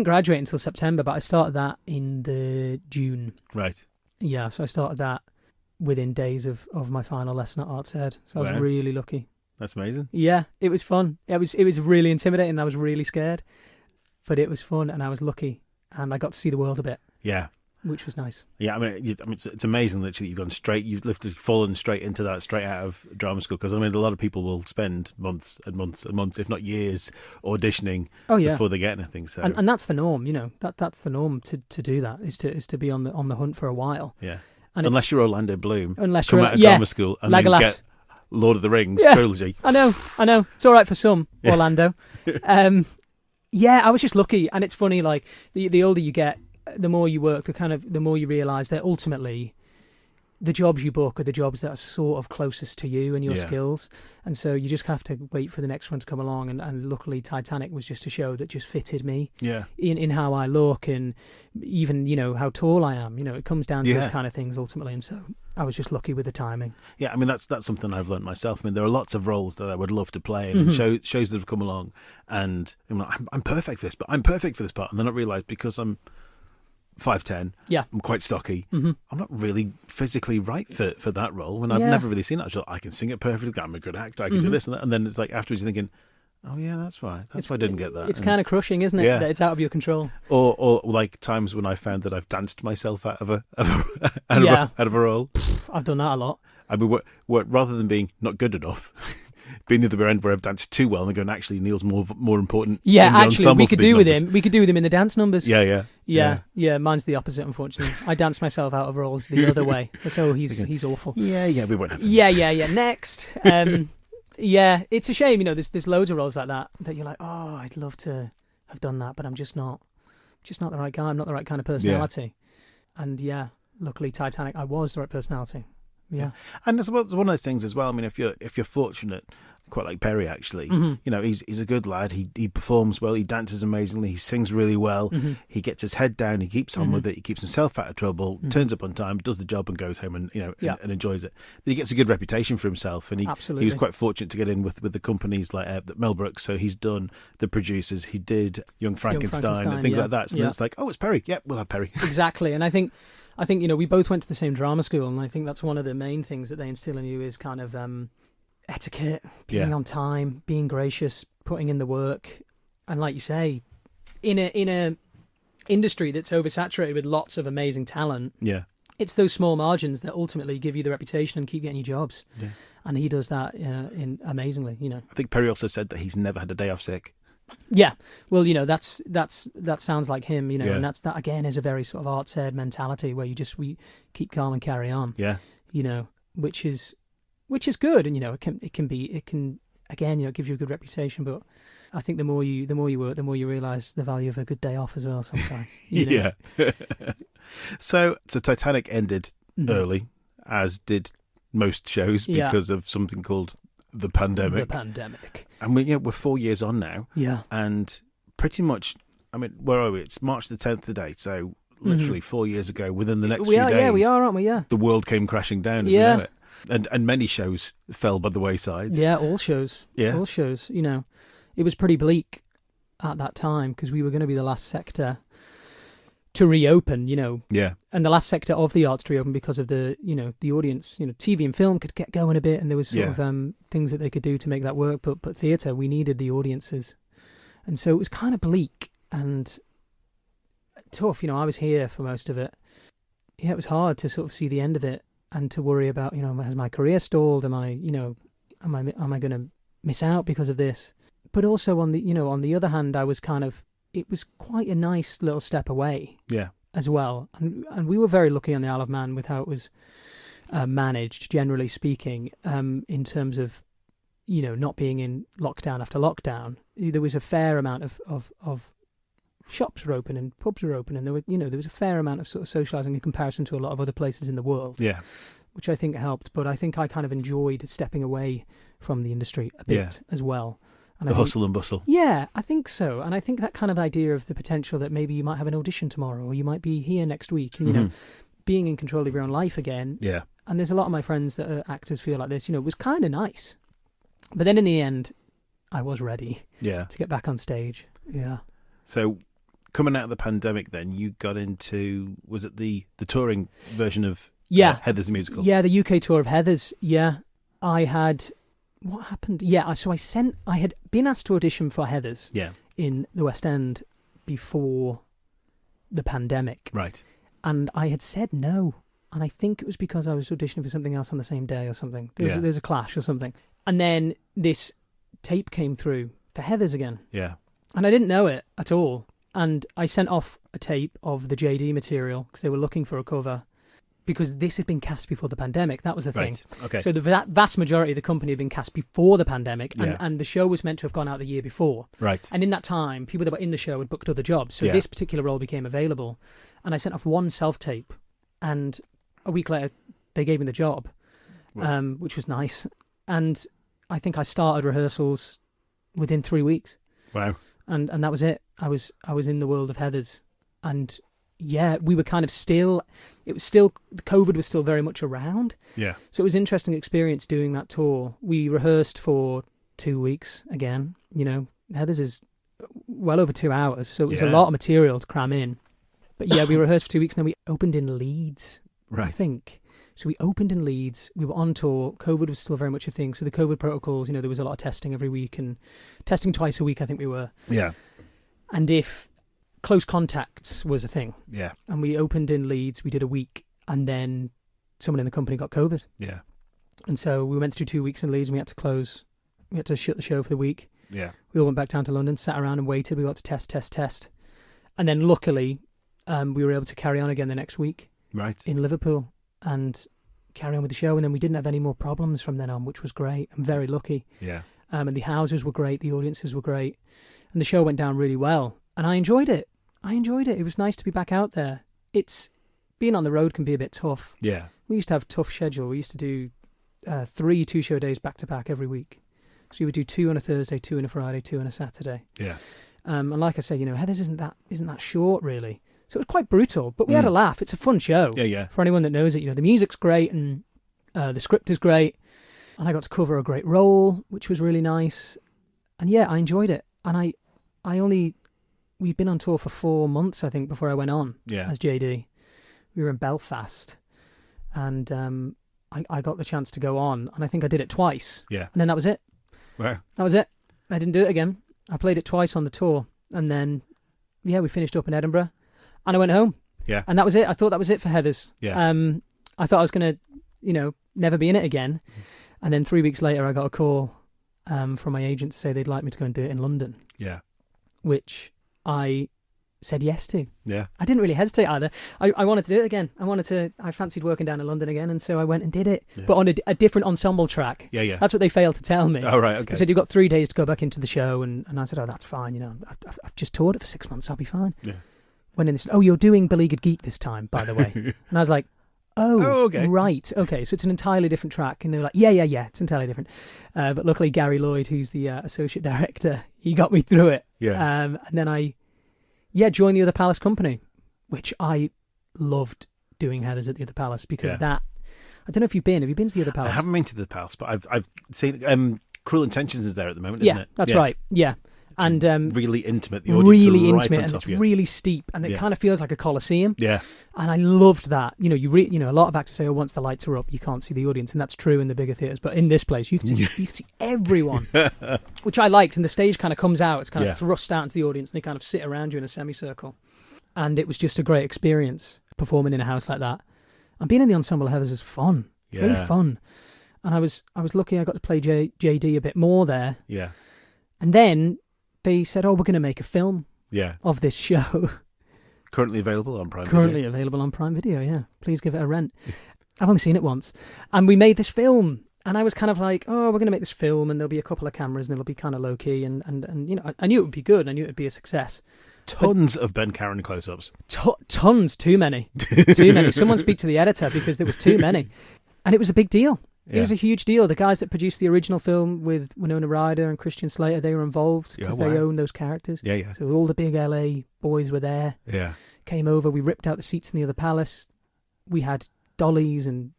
graduate until September, but I started that in the June. Right. Yeah, so I started that within days of my final lesson at ArtsEd. So I was really lucky. That's amazing. Yeah, it was fun. It was really intimidating. I was really scared, but it was fun, and I was lucky, and I got to see the world a bit. Yeah. Which was nice. Yeah, I mean, it's amazing that you've literally fallen straight into that, straight out of drama school. Because I mean, a lot of people will spend months and months and months, if not years, auditioning before they get anything. So, and that's the norm. That's the norm to do that is to be on the hunt for a while. Yeah, and unless you're Orlando Bloom, come out of drama school and Legolas. Then get Lord of the Rings trilogy. I know. It's all right for some Orlando. I was just lucky, and it's funny. Like the older you get, the more you work, the more you realise that ultimately the jobs you book are the jobs that are sort of closest to you and your skills. And so you just have to wait for the next one to come along. And luckily Titanic was just a show that just fitted me in how I look and even, how tall I am. It comes down to those kind of things ultimately. And so I was just lucky with the timing. Yeah, I mean, that's something I've learned myself. I mean, there are lots of roles that I would love to play and shows that have come along. And I'm like, I'm perfect for this, but I'm perfect for this part. And then I realised because I'm 5'10", I'm quite stocky. I'm not really physically right for that role. When I've never really seen that. I can sing it perfectly. I'm a good actor. I can do this and that. And then it's like afterwards you're thinking, oh yeah, that's why I didn't get that. It's kind of crushing, isn't it? Yeah. That it's out of your control. Or like times when I found that I've danced myself out of a role. I've done that a lot. I mean, rather than being not good enough. Being the other end where I've danced too well and they're going, actually, Neil's more important. Yeah, in the actually, we could do with him. We could do with him in the dance numbers. Yeah. Mine's the opposite, unfortunately. I dance myself out of roles the other way. So he's awful. Yeah, we won't have him. Yeah. Next. It's a shame, there's loads of roles like that you're like, oh, I'd love to have done that, but I'm just not the right guy. I'm not the right kind of personality. Yeah. And luckily Titanic, I was the right personality. Yeah, and it's one of those things as well. I mean, if you're fortunate, quite like Perry actually, he's a good lad. He performs well. He dances amazingly. He sings really well. He gets his head down. He keeps on with it. He keeps himself out of trouble. Turns up on time, does the job, and goes home and and enjoys it. But he gets a good reputation for himself, and he was quite fortunate to get in with the companies like Mel Brooks. So he's done the producers. He did Young Frankenstein and things like that. So then it's like, oh, it's Perry. Yeah, we'll have Perry. Exactly, and I think we both went to the same drama school, and I think that's one of the main things that they instill in you is kind of etiquette, being on time, being gracious, putting in the work, and like you say, in a industry that's oversaturated with lots of amazing talent. Yeah, it's those small margins that ultimately give you the reputation and keep getting you jobs. Yeah. And he does that amazingly, I think Perry also said that he's never had a day off sick. Yeah, well, that sounds like him, Yeah. and that again is a very sort of arts-ed mentality where we keep calm and carry on. Yeah. Which is good, and it can again, it gives you a good reputation. But I think the more you work, the more you realise the value of a good day off as well. Sometimes, Yeah. So Titanic ended early, as did most shows, because of something called the pandemic. The pandemic. And we're 4 years on now. Yeah. And pretty much, I mean, where are we? It's March the 10th today, so literally 4 years ago, within the next few days. Yeah, we are, aren't we? Yeah. The world came crashing down, as we know it. And many shows fell by the wayside. Yeah, all shows. Yeah. All shows, It was pretty bleak at that time because we were going to be the last sector to reopen, Yeah. and the last sector of the arts to reopen because of the audience, TV and film could get going a bit, and there was sort of things that they could do to make that work. But theatre, we needed the audiences, and so it was kind of bleak and tough. I was here for most of it. Yeah, it was hard to sort of see the end of it and to worry about, has my career stalled? Am I going to miss out because of this? But also on the other hand, I was it was quite a nice little step away. Yeah. As well, and we were very lucky on the Isle of Man with how it was managed, generally speaking, in terms of not being in lockdown after lockdown. There was a fair amount of shops were open and pubs were open, and there was a fair amount of sort of socialising in comparison to a lot of other places in the world. Yeah. Which I think helped, but I think I kind of enjoyed stepping away from the industry a bit as well. And the hustle and bustle. Yeah, I think so. And I think that kind of idea of the potential that maybe you might have an audition tomorrow or you might be here next week, and, being in control of your own life again. Yeah. And there's a lot of my friends that are actors feel like this, it was kind of nice. But then in the end, I was ready to get back on stage. Yeah. So coming out of the pandemic then, you got into, was it the touring version of Heathers the Musical? Yeah, the UK tour of Heathers. Yeah. What happened? Yeah, so I had been asked to audition for Heathers in the West End before the pandemic. Right. And I had said no. And I think it was because I was auditioning for something else on the same day or something. There's a clash or something. And then this tape came through for Heathers again. Yeah. And I didn't know it at all. And I sent off a tape of the JD material because they were looking for a cover. Because this had been cast before the pandemic. That was the thing. Right. Okay. So the vast majority of the company had been cast before the pandemic, and the show was meant to have gone out the year before. Right. And in that time, people that were in the show had booked other jobs. So this particular role became available. And I sent off one self-tape, and a week later, they gave me the job, which was nice. And I think I started rehearsals within 3 weeks. Wow. And that was it. I was in the world of Heathers, and we were kind of COVID was still very much around. Yeah. So it was an interesting experience doing that tour. We rehearsed for 2 weeks again. Heathers is well over 2 hours, so it was a lot of material to cram in. But we rehearsed for 2 weeks, and then we opened in Leeds, I think. So we opened in Leeds, we were on tour, COVID was still very much a thing, so the COVID protocols, there was a lot of testing every week, and testing twice a week, I think we were. Yeah. And if close contacts was a thing. Yeah. And we opened in Leeds, we did a week, and then someone in the company got COVID. Yeah. And so we were meant to do 2 weeks in Leeds, and we had to shut the show for the week. Yeah. We all went back down to London, sat around and waited. We got to test. And then luckily, we were able to carry on again the next week. Right. In Liverpool, and carry on with the show. And then we didn't have any more problems from then on, which was great. I'm very lucky. Yeah. And the houses were great, the audiences were great. And the show went down really well. And I enjoyed it. It was nice to be back out there. Being on the road can be a bit tough. Yeah. We used to have a tough schedule. We used to do 3 2-show days back to back every week. So we would do 2 on a Thursday, 2 on a Friday, 2 on a Saturday. Yeah. And like I say, Heathers isn't that short really. So it was quite brutal, but we had a laugh. It's a fun show. Yeah. For anyone that knows it, the music's great and the script is great, and I got to cover a great role, which was really nice. And I enjoyed it. And we'd been on tour for 4 months, I think, before I went on as JD. We were in Belfast, and I got the chance to go on, and I think I did it twice. Yeah. And then that was it. Wow. That was it. I didn't do it again. I played it twice on the tour, and then, we finished up in Edinburgh, and I went home. Yeah. And that was it. I thought that was it for Heathers. Yeah. I thought I was going to, never be in it again. And then 3 weeks later, I got a call from my agent to say they'd like me to go and do it in London. Yeah. Which I said yes to. Yeah. I didn't really hesitate either. I wanted to do it again. I fancied working down in London again, and so I went and did it. Yeah. But on a different ensemble track. Yeah, yeah. That's what they failed to tell me. Oh, right, okay. They said, you've got 3 days to go back into the show, and I said, oh, that's fine, I've just toured it for 6 months, I'll be fine. Yeah. Went in and said, oh, you're doing Beleaguered Geek this time, by the way. And I was like, oh, okay. right, okay, so it's an entirely different track. And they were like, yeah, it's entirely different. But luckily, Gary Lloyd, who's the associate director, he got me through it. Yeah. And then I joined the Other Palace company, which I loved doing Heathers at the Other Palace because that, I don't know if you've been to the Other Palace? I haven't been to the Palace, but I've seen Cruel Intentions is there at the moment, isn't it? That's right, yeah. And really intimate. The audience really are right intimate, on and top it's of you. really steep, and it kind of feels like a coliseum. Yeah, and I loved that. A lot of actors say, "Oh, once the lights are up, you can't see the audience," and that's true in the bigger theatres. But in this place, you can see everyone, which I liked. And the stage kind of comes out; it's kind of thrust out into the audience, and they kind of sit around you in a semicircle. And it was just a great experience performing in a house like that. And being in the ensemble of Heathers is fun. It's really fun. And I was lucky; I got to play JD a bit more there. Yeah, and then they said, "Oh, we're going to make a film of this show." Currently available on Prime Video, yeah. Please give it a rent. I've only seen it once. And we made this film. And I was kind of like, oh, we're going to make this film and there'll be a couple of cameras and it'll be kind of low-key. And I knew it would be good. I knew it would be a success. Tons of Ben Karran close-ups. Tons, too many. Too many. Someone speak to the editor because there was too many. And it was a big deal. It was a huge deal. The guys that produced the original film with Winona Ryder and Christian Slater, they were involved because they own those characters. Yeah, yeah. So all the big LA boys were there. Yeah. Came over. We ripped out the seats in the Other Palace. We had dollies and,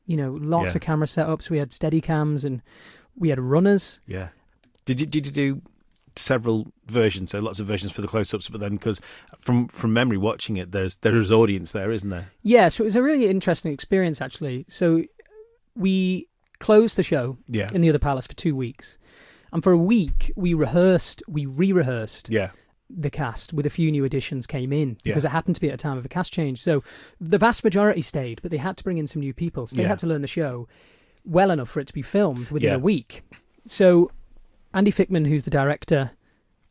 lots of camera setups. We had steady cams and we had runners. Yeah. Did you do several versions? So lots of versions for the close-ups, but then because from memory watching it, there's audience there, isn't there? Yeah. So it was a really interesting experience actually. So we closed the show in the Other Palace for 2 weeks. And for a week, we re-rehearsed the cast with a few new additions came in because it happened to be at a time of a cast change. So the vast majority stayed, but they had to bring in some new people. So they had to learn the show well enough for it to be filmed within a week. So Andy Fickman, who's the director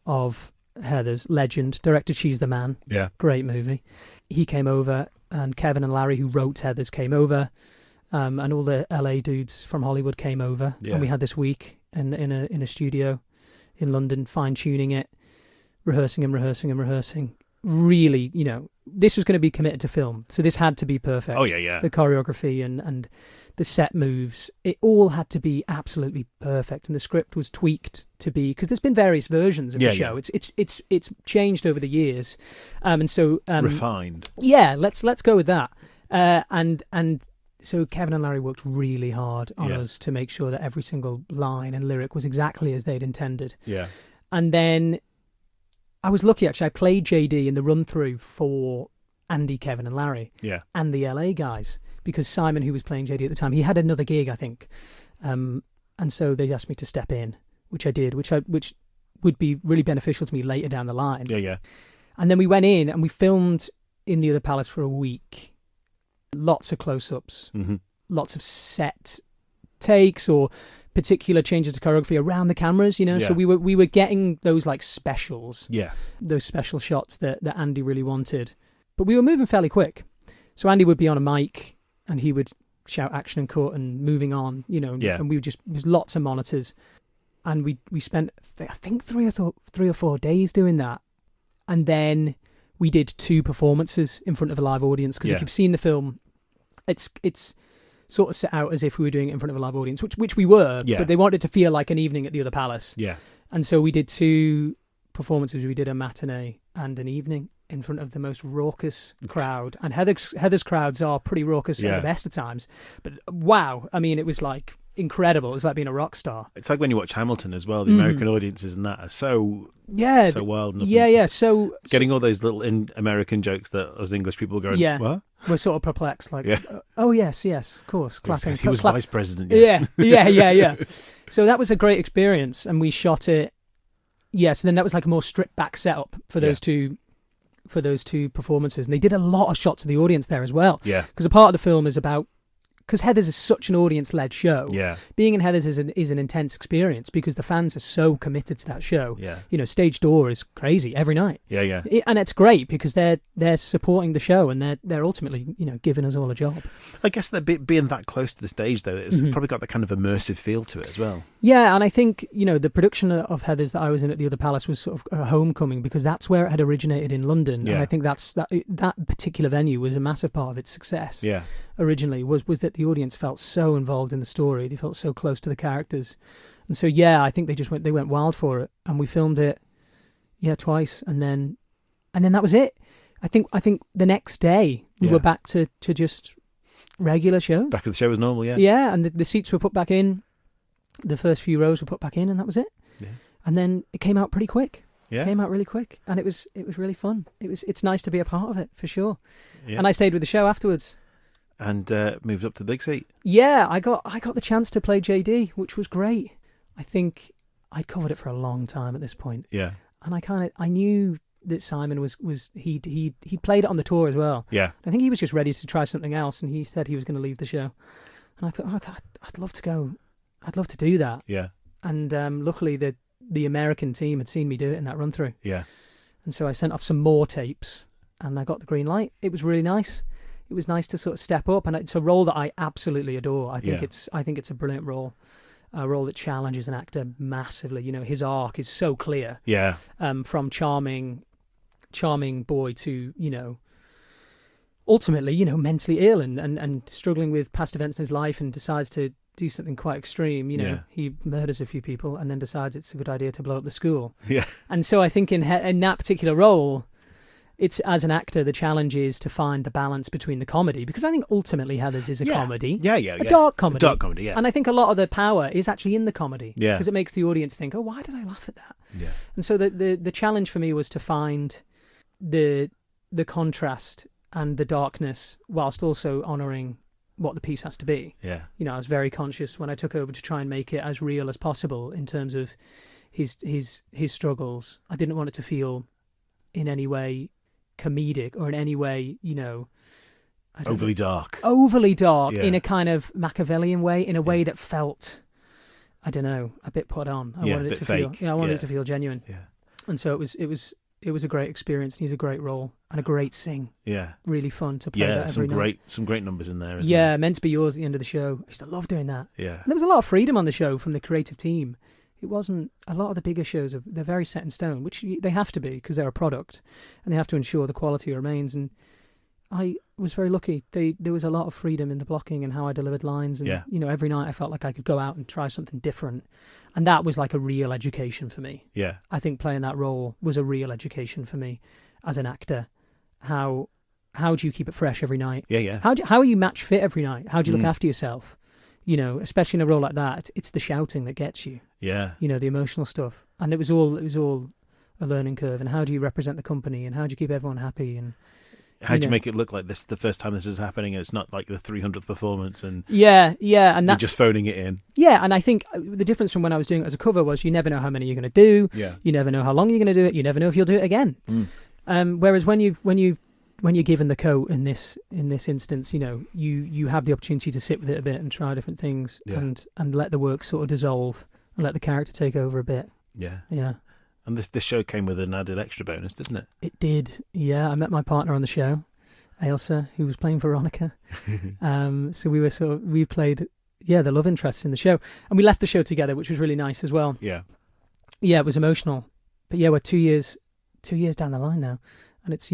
of Heathers, legend, directed She's the Man. Yeah. Great movie. He came over, and Kevin and Larry, who wrote Heathers, came over. And all the LA dudes from Hollywood came over, and we had this week in a studio in London, fine-tuning it, rehearsing. Really, this was going to be committed to film, so this had to be perfect. Oh, yeah. The choreography and the set moves, it all had to be absolutely perfect, and the script was tweaked to be, because there's been various versions of the show. It's changed over the years, and so refined. Yeah, let's go with that, and. So Kevin and Larry worked really hard on us to make sure that every single line and lyric was exactly as they'd intended. Yeah. And then I was lucky, actually. I played JD in the run-through for Andy, Kevin and Larry and the LA guys, because Simon, who was playing JD at the time, he had another gig, I think. And so they asked me to step in, which I did, which would be really beneficial to me later down the line. Yeah. And then we went in and we filmed in the Other Palace for a week. Lots of close-ups, lots of set takes or particular changes to choreography around the cameras, So we were getting those like specials, those special shots that Andy really wanted. But we were moving fairly quick. So Andy would be on a mic and he would shout action and cut and moving on, and we would there's lots of monitors. And we spent, I think, 3 or 4 days doing that. And then we did 2 performances in front of a live audience, because if you've seen the film, it's sort of set out as if we were doing it in front of a live audience, which we were, but they wanted to feel like an evening at the Other Palace. Yeah. And so we did 2 performances. We did a matinee and an evening in front of the most raucous crowd. And Heather's crowds are pretty raucous at the best of times. But wow, I mean, it was like incredible. It was like being a rock star. It's like when you watch Hamilton as well. The American audiences and that are so wild. And So getting all those little American jokes that us English people go, what? We're sort of perplexed. Like, oh yes, of course, clapping. He was vice president. Yes. Yeah. So that was a great experience, and we shot it. Yes, and then that was like a more stripped back setup for those 2 for those two performances. And they did a lot of shots of the audience there as well. Yeah. Because a part of the film is about... Because Heathers is such an audience-led show. Yeah. Being in Heathers is an intense experience because the fans are so committed to that show. Yeah. You know, stage door is crazy every night. Yeah, yeah. And it's great because they're supporting the show and they're ultimately, you know, giving us all a job. I guess that being that close to the stage, though, it's probably got that kind of immersive feel to it as well. Yeah, and I think, you know, the production of Heathers that I was in at the Other Palace was sort of a homecoming because that's where it had originated in London. Yeah. And I think that particular venue was a massive part of its success. Yeah. Originally was that the audience felt so involved in the story. They felt so close to the characters. And so, yeah, I think they went wild for it. And we filmed it, twice. And then that was it. I think the next day we were back to just regular shows. Back to the show as normal, yeah. Yeah, and the seats were put back in. The first few rows were put back in and that was it. Yeah. And then it came out pretty quick. Yeah. It came out really quick. And it was really fun. It's nice to be a part of it, for sure. Yeah. And I stayed with the show afterwards. And moved up to the big seat. Yeah, I got the chance to play JD, which was great. I think I'd covered it for a long time at this point. Yeah. And I knew that Simon he'd played it on the tour as well. Yeah. I think he was just ready to try something else, and he said he was going to leave the show. And I thought, I'd love to go. I'd love to do that. Yeah. And luckily, the American team had seen me do it in that run through. Yeah. And so I sent off some more tapes, and I got the green light. It was really nice. It was nice to sort of step up, and it's a role that I absolutely adore. I think it's a brilliant role, a role that challenges an actor massively. You know, his arc is so clear. Yeah. From charming boy to, you know, ultimately, you know, mentally ill and struggling with past events in his life and decides to do something quite extreme. You know, he murders a few people and then decides it's a good idea to blow up the school. Yeah. And so I think in that particular role, it's, as an actor, the challenge is to find the balance between the comedy, because I think ultimately Heathers is a comedy. Yeah, yeah, A dark comedy. A dark comedy, yeah. And I think a lot of the power is actually in the comedy. Yeah. Because it makes the audience think, oh, why did I laugh at that? Yeah. And so the challenge for me was to find the contrast and the darkness whilst also honouring what the piece has to be. Yeah. You know, I was very conscious when I took over to try and make it as real as possible in terms of his struggles. I didn't want it to feel in any way comedic or in any way, you know, Overly dark in a kind of Machiavellian way, in a way that felt, I don't know, a bit put on. I wanted it to fake. feel, I wanted it to feel genuine. Yeah. And so it was a great experience. And he's a great role and a great sing. Yeah. Really fun to play that every night. Some great numbers in there, isn't there? Meant to be yours at the end of the show. I used to love doing that. Yeah. And there was a lot of freedom on the show from the creative team. It wasn't, a lot of the bigger shows, they're very set in stone, which they have to be because they're a product and they have to ensure the quality remains. And I was very lucky. There was a lot of freedom in the blocking and how I delivered lines. And, you know, every night I felt like I could go out and try something different. And that was like a real education for me. Yeah. I think playing that role was a real education for me as an actor. How do you keep it fresh every night? Yeah, yeah. How are you match fit every night? How do you look after yourself? You know, especially in a role like that, it's the shouting that gets you. Yeah. You know, the emotional stuff. And it was all a learning curve. And how do you represent the company? And how do you keep everyone happy? And how do you make it look like this the first time this is happening? And it's not like the 300th performance and and that's you're just phoning it in. Yeah, and I think the difference from when I was doing it as a cover was you never know how many you're going to do. Yeah. You never know how long you're going to do it. You never know if you'll do it again. Whereas when you're given the coat in this instance, you know, you have the opportunity to sit with it a bit and try different things and let the work sort of dissolve and let the character take over a bit. Yeah. Yeah. And this show came with an added extra bonus, didn't it? It did. Yeah, I met my partner on the show, Ailsa, who was playing Veronica. So we played the love interests in the show, and we left the show together, which was really nice as well. Yeah. Yeah, it was emotional, but yeah, we're 2 years down the line now, and it's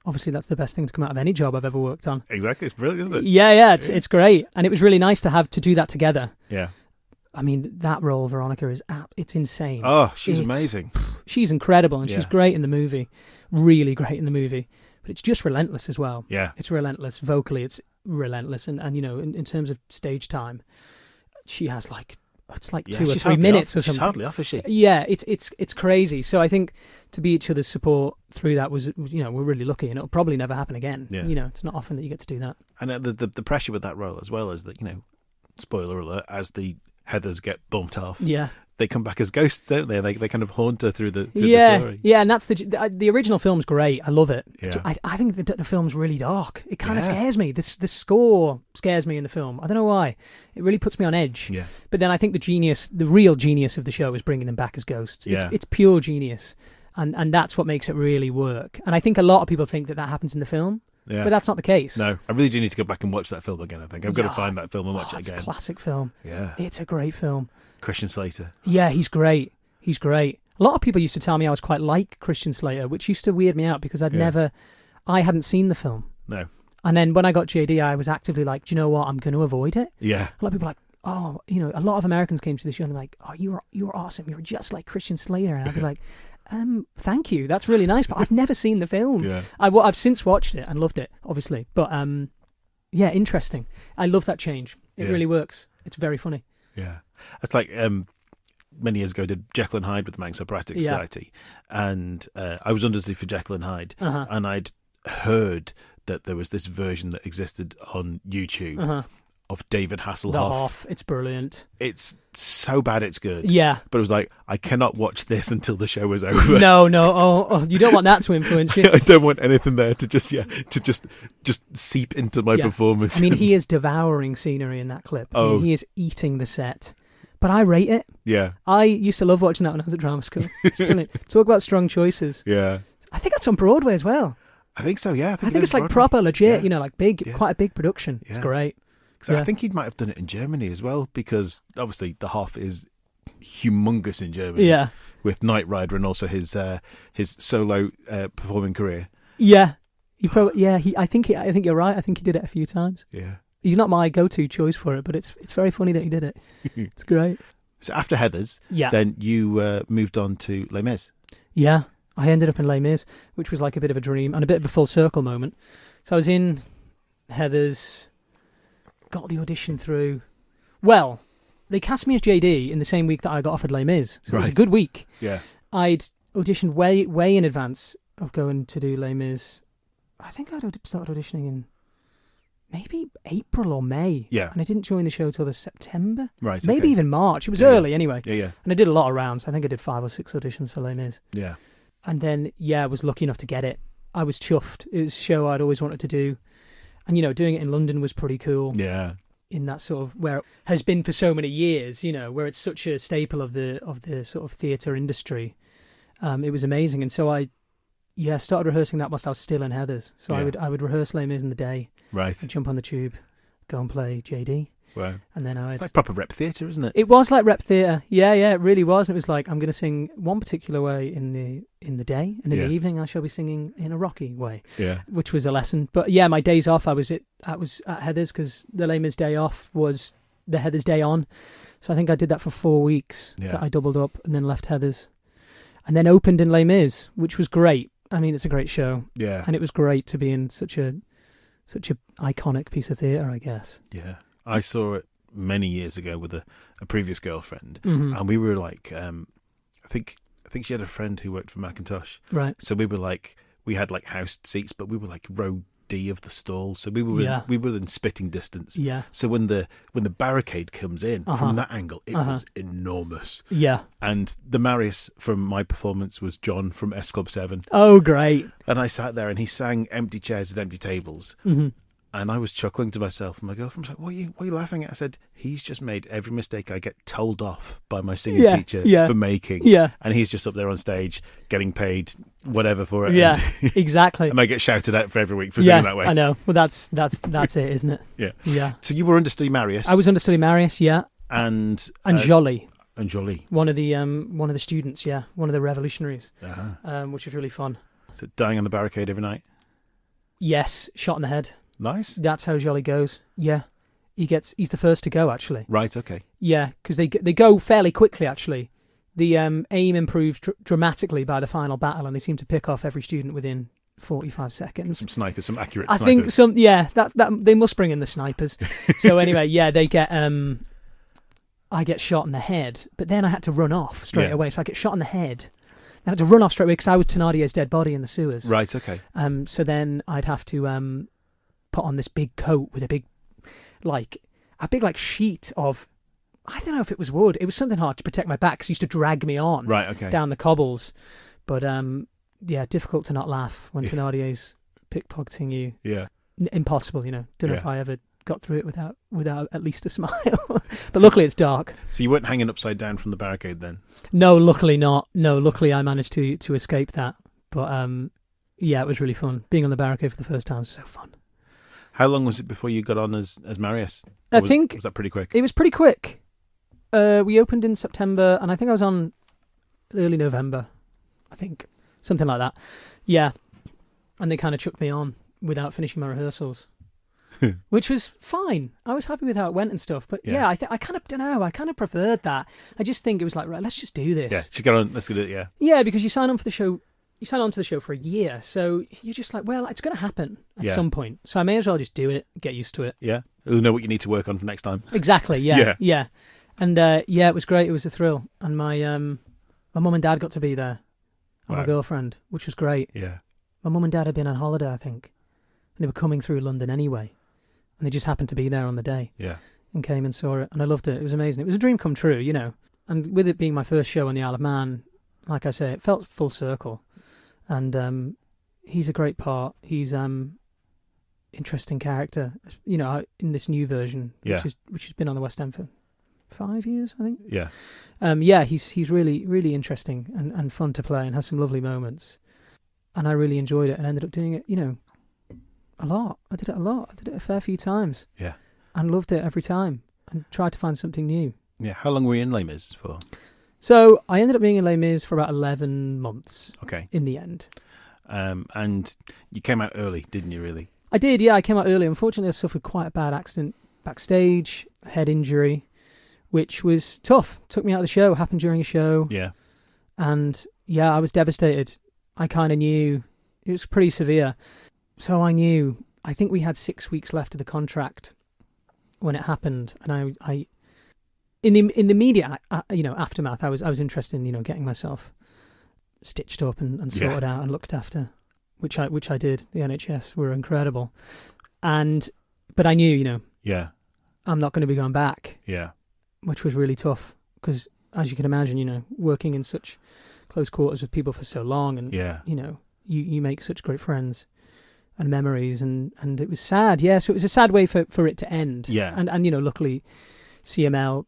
obviously that's the best thing to come out of any job I've ever worked on. Exactly, it's brilliant, isn't it? Yeah, it's great, and it was really nice to do that together. Yeah. I mean, that role, Veronica, it's insane. Oh, she's amazing. She's incredible, and she's great in the movie, really great in the movie. But it's just relentless as well. Yeah, it's relentless vocally. It's relentless, and you know, in terms of stage time, she has it's 2 or 3 minutes or something. She's hardly off, is she? Yeah, it's crazy. So I think to be each other's support through that was, you know, we're really lucky, and it'll probably never happen again. Yeah. You know, it's not often that you get to do that. And the pressure with that role as well is that, you know, spoiler alert, as the Heathers get bumped off. Yeah. they come back as ghosts, don't they? They kind of haunt her through the story. Yeah, and that's the original film's great. I love it. Yeah. I think the film's really dark. It kind of scares me. The score scares me in the film. I don't know why. It really puts me on edge. Yeah. But then I think the real genius of the show is bringing them back as ghosts. It's pure genius, and that's what makes it really work. And I think a lot of people think that happens in the film. Yeah. But that's not the case. No, I really do need to go back and watch that film again, I think. I've got to find that film and watch it again. It's a classic film. Yeah. It's a great film. Christian Slater. Yeah, he's great. He's great. A lot of people used to tell me I was quite like Christian Slater, which used to weird me out because I hadn't seen the film. No. And then when I got JD, I was actively like, do you know what? I'm going to avoid it. Yeah. A lot of people were like, oh, a lot of Americans came to the show and they're like, oh, you were awesome. You were just like Christian Slater. And I'd be like, thank you. That's really nice. But I've never seen the film. Yeah. I've since watched it and loved it, obviously. But yeah, interesting. I love that change. It really works. It's very funny. Yeah. It's like many years ago did Jekyll and Hyde with the Manx Operatic Society. And I was understudy for Jekyll and Hyde. And I'd heard that there was this version that existed on YouTube of David Hasselhoff. The Hoff. It's brilliant. It's so bad it's good. Yeah. But it was like, I cannot watch this until the show is over. No. Oh, you don't want that to influence you. I don't want anything there to just seep into my performance. I mean, he is devouring scenery in that clip. I mean, he is eating the set. But I rate it. Yeah. I used to love watching that when I was at drama school. It's brilliant. Talk about strong choices. Yeah. I think that's on Broadway as well. I think so, yeah. I think it's like Broadway. proper, legit, like big, quite a big production. Yeah. It's great. I think he might have done it in Germany as well, because obviously the Hoff is humongous in Germany. Yeah. With Knight Rider and also his solo performing career. Yeah. I think you're right. I think he did it a few times. Yeah. He's not my go-to choice for it, but it's very funny that he did it. It's great. So after Heathers, then you moved on to Les Mis. Yeah. I ended up in Les Mis, which was like a bit of a dream and a bit of a full circle moment. So I was in Heathers, got the audition through. Well, they cast me as JD in the same week that I got offered Les Mis. So it was a good week. Yeah. I'd auditioned way in advance of going to do Les Mis. I think I'd started auditioning in maybe April or May. Yeah. And I didn't join the show till the September. Right. Maybe even March. It was early anyway. Yeah. And I did a lot of rounds. I think I did 5 or 6 auditions for Les Mis. Yeah. And then, I was lucky enough to get it. I was chuffed. It was a show I'd always wanted to do. And, doing it in London was pretty cool. Yeah. In that sort of, where it has been for so many years, where it's such a staple of the sort of theatre industry. It was amazing. And so I started rehearsing that whilst I was still in Heathers. So I would rehearse Les Mis in the day. Right. I'd jump on the tube, go and play JD. Wow. And then it's like proper rep theatre, isn't it? It was like rep theatre. Yeah, it really was. And it was like, I'm going to sing one particular way in the day, and in the evening I shall be singing in a rocky way. Yeah. Which was a lesson. But my days off, I was at Heathers, because the Les Mis day off was the Heathers day on. So I think I did that for 4 weeks. Yeah. That I doubled up and then left Heathers. And then opened in Les Mis, which was great. I mean, it's a great show. Yeah. And it was great to be in such a iconic piece of theatre, I guess. Yeah. I saw it many years ago with a previous girlfriend, and we were like, I think she had a friend who worked for Macintosh, right? So we had like house seats, but we were like row D of the stall, so we were in spitting distance. Yeah. So when the barricade comes in from that angle, it was enormous. Yeah. And the Marius from my performance was John from S Club 7. Oh, great! And I sat there, and he sang "Empty Chairs and Empty Tables." Mm-hmm. And I was chuckling to myself, and my girlfriend was like, what are you laughing at? I said, he's just made every mistake I get told off by my singing teacher for making. Yeah. And he's just up there on stage getting paid whatever for it. Yeah, exactly. And I get shouted at for every week for singing that way. I know. Well, that's it, isn't it? Yeah. Yeah. So you were understudy Marius. I was understudy Marius, yeah. And Joly. And Joly. One of the students, yeah. One of the revolutionaries, which was really fun. So dying on the barricade every night? Yes, shot in the head. Nice. That's how Joly goes. Yeah, he's the first to go, actually. Right. Okay. Yeah, because they go fairly quickly. Actually, the aim improves dramatically by the final battle, and they seem to pick off every student within 45 seconds. Some snipers, some accurate snipers. I think some. Yeah, that they must bring in the snipers. So anyway, they get. I get shot in the head, but then I had to run off straight away. So I get shot in the head. I had to run off straight away because I was Thénardier's dead body in the sewers. Right. Okay. So then I'd have to put on this big coat with a big sheet of I don't know if it was wood. It was something hard to protect my back because he used to drag me on Right, okay. down the cobbles. But difficult to not laugh when Thénardier's pickpocketing you. Yeah. Impossible, Don't know if Yeah. I ever got through it without at least a smile. But luckily it's dark. So you weren't hanging upside down from the barricade then? No, luckily not. No, luckily I managed to escape that. But it was really fun. Being on the barricade for the first time was so fun. How long was it before you got on as Marius? Was that pretty quick? It was pretty quick. We opened in September, and I think I was on early November. I think something like that. Yeah, and they kind of chucked me on without finishing my rehearsals, which was fine. I was happy with how it went and stuff. But I kind of don't know. I kind of preferred that. I just think it was like, right, let's just do this. Yeah, just get on. Let's do it. Yeah. Yeah, because you sign on for the show. You sign on to the show for a year, so you're just like, well, it's going to happen at some point. So I may as well just do it, get used to it. Yeah, you'll know what you need to work on for next time. Exactly. Yeah. And it was great. It was a thrill, and my mum and dad got to be there, and my girlfriend, which was great. Yeah. My mum and dad had been on holiday, I think, and they were coming through London anyway, and they just happened to be there on the day. Yeah. And came and saw it, and I loved it. It was amazing. It was a dream come true, And with it being my first show on the Isle of Man, like I say, it felt full circle. And he's a great part. He's interesting character, in this new version, which has been on the West End for 5 years, I think. Yeah. He's really, really interesting and fun to play and has some lovely moments. And I really enjoyed it and ended up doing it, a lot. I did it a lot. I did it a fair few times. Yeah. And loved it every time and tried to find something new. Yeah. How long were you in Les Mis for? So I ended up being in Les Mis for about 11 months. Okay. In the end. And you came out early, didn't you, really? I did, yeah. I came out early. Unfortunately, I suffered quite a bad accident backstage, head injury, which was tough. Took me out of the show. Happened during a show. Yeah. And, I was devastated. I kind of knew. It was pretty severe. So I knew. I think we had 6 weeks left of the contract when it happened. And I in the immediate, aftermath, I was interested in, getting myself stitched up and sorted out and looked after, which I did. The NHS were incredible, but I knew, I'm not going to be going back. Yeah, which was really tough because, as you can imagine, working in such close quarters with people for so long, and you make such great friends and memories, and it was sad. Yeah, so it was a sad way for it to end. Yeah, and luckily, CML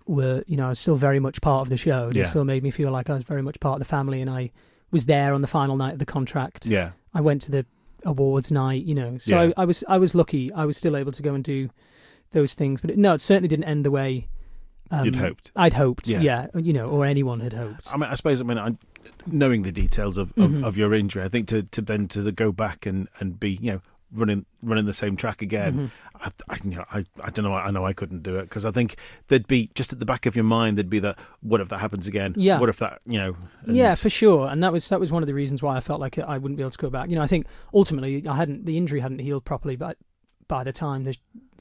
were, I was still very much part of the show. It still made me feel like I was very much part of the family, and I was there on the final night of the contract. Yeah. I went to the awards night, So I was lucky. I was still able to go and do those things, but it certainly didn't end the way you'd hoped. I'd hoped, or anyone had hoped. I suppose, knowing the details of your injury, I think to then go back and be, running the same track again. I don't know. I know I couldn't do it because I think there'd be just at the back of your mind there'd be that, what if that happens again? Yeah. What if that, Yeah, for sure. And that was one of the reasons why I felt like I wouldn't be able to go back. I think ultimately the injury hadn't healed properly, but by the time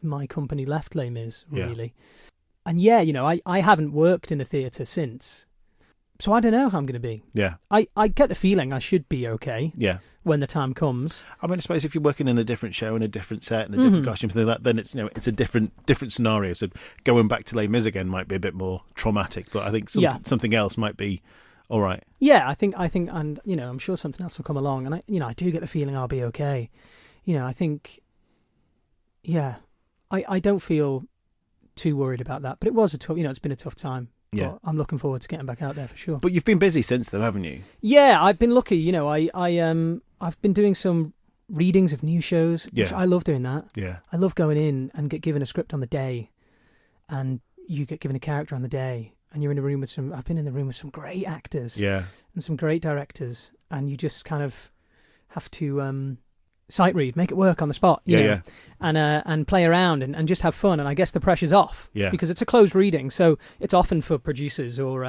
my company left Les Mis, really. Yeah. And I haven't worked in a theatre since. So I don't know how I'm going to be. Yeah. I get the feeling I should be okay. Yeah. When the time comes. I suppose if you're working in a different show and a different set and a different costume, thing like that, then it's it's a different scenario. So going back to Les Mis again might be a bit more traumatic, but I think something else might be all right. Yeah, I think, and I'm sure something else will come along, and I do get the feeling I'll be okay. I think, I don't feel too worried about that, but it was a tough. It's been a tough time. Yeah, but I'm looking forward to getting back out there for sure. But you've been busy since though, haven't you? Yeah, I've been lucky. I've been doing some readings of new shows, which I love doing that. Yeah, I love going in and get given a script on the day, and you get given a character on the day, and you're in a room with some. I've been in the room with some great actors, and some great directors, and you just kind of have to sight read, make it work on the spot, you know, and play around and just have fun. And I guess the pressure's off, because it's a closed reading, so it's often for producers or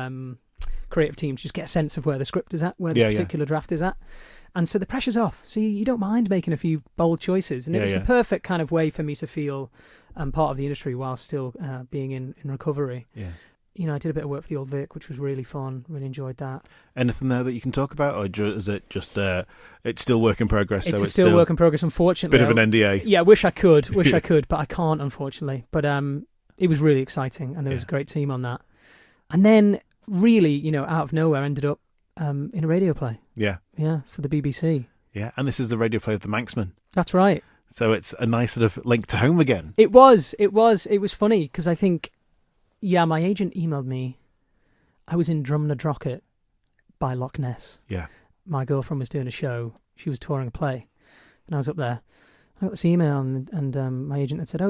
creative teams just get a sense of where the script is at, where the particular draft is at. And so the pressure's off. So you don't mind making a few bold choices. And it was the perfect kind of way for me to feel part of the industry while still being in recovery. Yeah. I did a bit of work for the Old Vic, which was really fun. Really enjoyed that. Anything there that you can talk about? Or is it just, it's still work in progress? It's still work in progress, unfortunately. Bit of an NDA. Yeah, wish I could, but I can't, unfortunately. But It was really exciting, and there was Yeah. a great team on that. And then, really, out of nowhere, ended up in a radio play. Yeah. Yeah, for the BBC. Yeah. And this is the radio play of the Manxman. That's right. So it's a nice sort of link to home again. It was funny because I think, my agent emailed me. I was in Drumnadrochit by Loch Ness. Yeah. My girlfriend was doing a show. She was touring a play, and I was up there. I got this email, and my agent had said,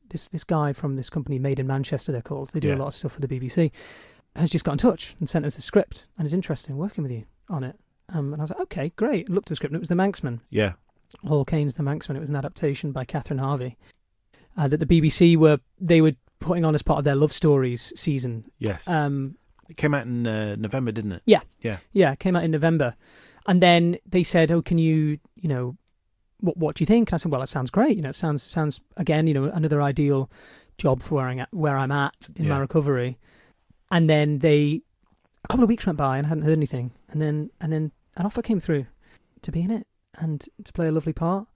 this guy from this company, Made in Manchester, they're called. They do a lot of stuff for the BBC. Has just got in touch and sent us a script and is interested in working with you on it. And I was like, okay, great. Looked at the script, and it was The Manxman. Yeah. Hall Caine's The Manxman. It was an adaptation by Catherine Harvey that the BBC were putting on as part of their Love Stories season. Yes. It came out in November, didn't it? Yeah. Yeah. Yeah, it came out in November. And then they said, oh, can you, what do you think? And I said, well, it sounds great. It sounds again, another ideal job for where I'm at in my recovery. And then a couple of weeks went by and I hadn't heard anything. And then an offer came through to be in it and to play a lovely part.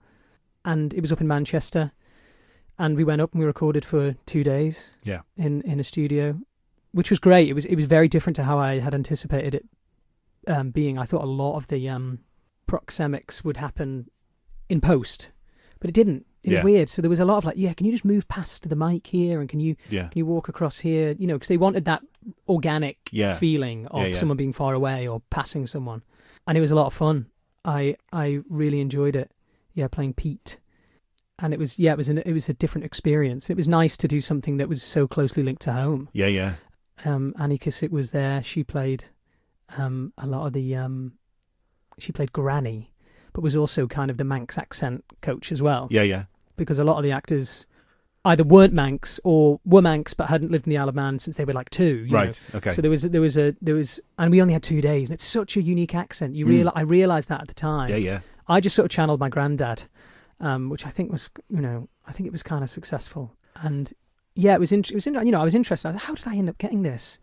And it was up in Manchester. And we went up and we recorded for 2 days. Yeah. In a studio, which was great. It was very different to how I had anticipated it being. I thought a lot of the proxemics would happen in post, but it didn't. It was weird. So there was a lot of can you just move past the mic here, and can you walk across here? Because they wanted that organic feeling of someone being far away or passing someone, and it was a lot of fun. I really enjoyed it. Yeah, playing Pete, and it was a different experience. It was nice to do something that was so closely linked to home. Yeah, yeah. Annie Kissick was there. She played a lot of the. She played Granny, but was also kind of the Manx accent coach as well. Yeah, yeah. Because a lot of the actors either weren't Manx or were Manx but hadn't lived in the Isle of Man since they were 2. You know? Okay. So there was, and we only had 2 days, and it's such a unique accent. I realised that at the time. Yeah, yeah. I just sort of channeled my granddad, which I think was, I think it was kind of successful. And yeah, it was interesting. I was interested. I was like, how did I end up getting this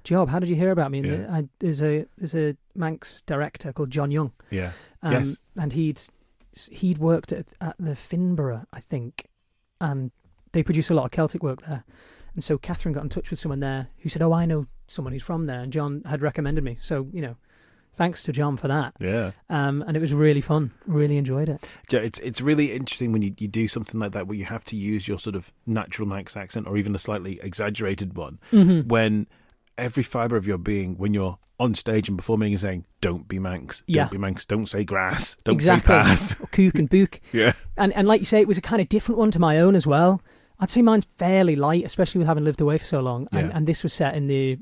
job? How did you hear about me? And there's a Manx director called John Young. Yeah. Yes. And he'd worked at the Finborough, I think, and they produce a lot of Celtic work there. And so Catherine got in touch with someone there who said, oh, I know someone who's from there, and John had recommended me. So, thanks to John for that. Yeah. And it was really fun. Really enjoyed it. It's really interesting when you do something like that where you have to use your sort of natural Manx accent or even a slightly exaggerated one, when every fibre of your being, when you're on stage and performing, is saying, don't be Manx, don't be Manx, don't say grass, don't say pass. Or kook and book. Yeah. And like you say, it was a kind of different one to my own as well. I'd say mine's fairly light, especially with having lived away for so long. And this was set in the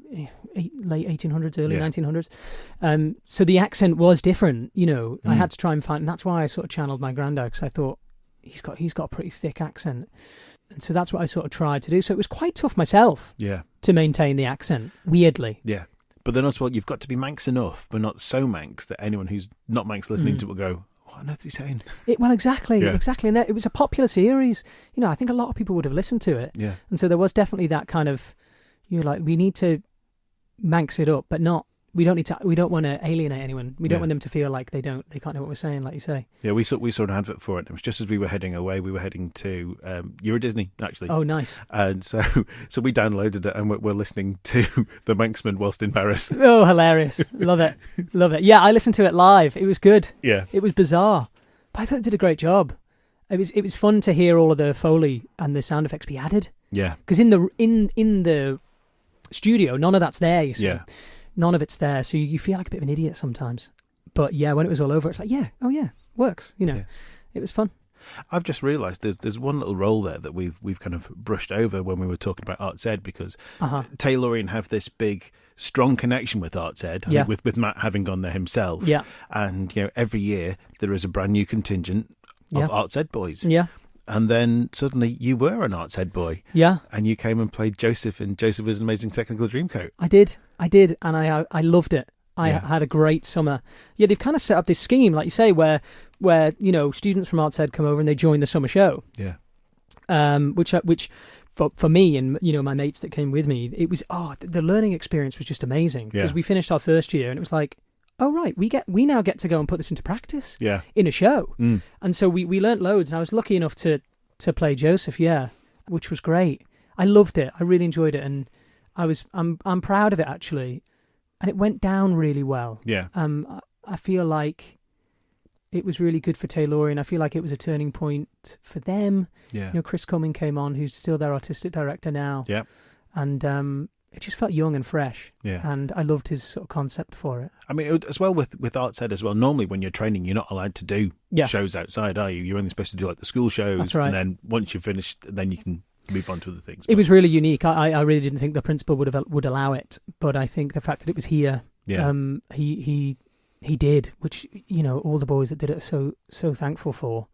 late 1800s, early 1900s. So the accent was different, I had to try and find, and that's why I sort of channeled my granddad, because I thought he's got a pretty thick accent. And so that's what I sort of tried to do. So it was quite tough myself to maintain the accent, weirdly. Yeah. But then as well, you've got to be Manx enough, but not so Manx that anyone who's not Manx listening to it will go, what on earth is he saying? Well, exactly. And it was a popular series. I think a lot of people would have listened to it. Yeah. And so there was definitely that kind of, we need to Manx it up, but not. We don't want to alienate anyone. We don't want them to feel like they can't know what we're saying, like you say. Yeah, we saw an advert for it. It was just as we were heading away. We were heading to Euro Disney, actually. Oh, nice. And so we downloaded it and we're listening to The Manxman whilst in Paris. Oh, hilarious. Love it. Love it. Yeah, I listened to it live. It was good. Yeah. It was bizarre. But I thought it did a great job. It was fun to hear all of the Foley and the sound effects be added. Yeah. Because in the studio, none of that's there, you see. Yeah. None of it's there, so you feel like a bit of an idiot sometimes. But yeah, when it was all over, it's like, works. It was fun. I've just realised there's one little role there that we've kind of brushed over when we were talking about Arts Ed, because Taylorian have this big, strong connection with Arts Ed, with Matt having gone there himself. Yeah. And every year there is a brand new contingent of Arts Ed boys. Yeah. And then suddenly you were an Arts Ed boy. Yeah. And you came and played Joseph in Joseph Was an Amazing Technical Dreamcoat. I did. And I loved it. I had a great summer. Yeah, they've kind of set up this scheme, like you say, where students from Arts Ed come over and they join the summer show. Yeah. Which for me and my mates that came with me, it was the learning experience was just amazing, because we finished our first year and it was like, oh right, we now get to go and put this into practice in a show. And so we learnt loads, and I was lucky enough to play Joseph, which was great. I loved it. I really enjoyed it, and I'm proud of it actually. And it went down really well. Yeah. I feel like it was really good for Taylorian. I feel like it was a turning point for them. Yeah. You know, Chris Cumming came on, who's still their artistic director now. Yeah. And it just felt young and fresh. Yeah. And I loved his sort of concept for it. I mean, as well with Arts Ed as well, normally when you're training, you're not allowed to do shows outside, are you? You're only supposed to do like the school shows. That's right. And then once you've finished, then you can move on to other things. It was really unique. I really didn't think the principal would allow it, but I think the fact that it was here, he did, which, you know, all the boys that did it are so thankful for.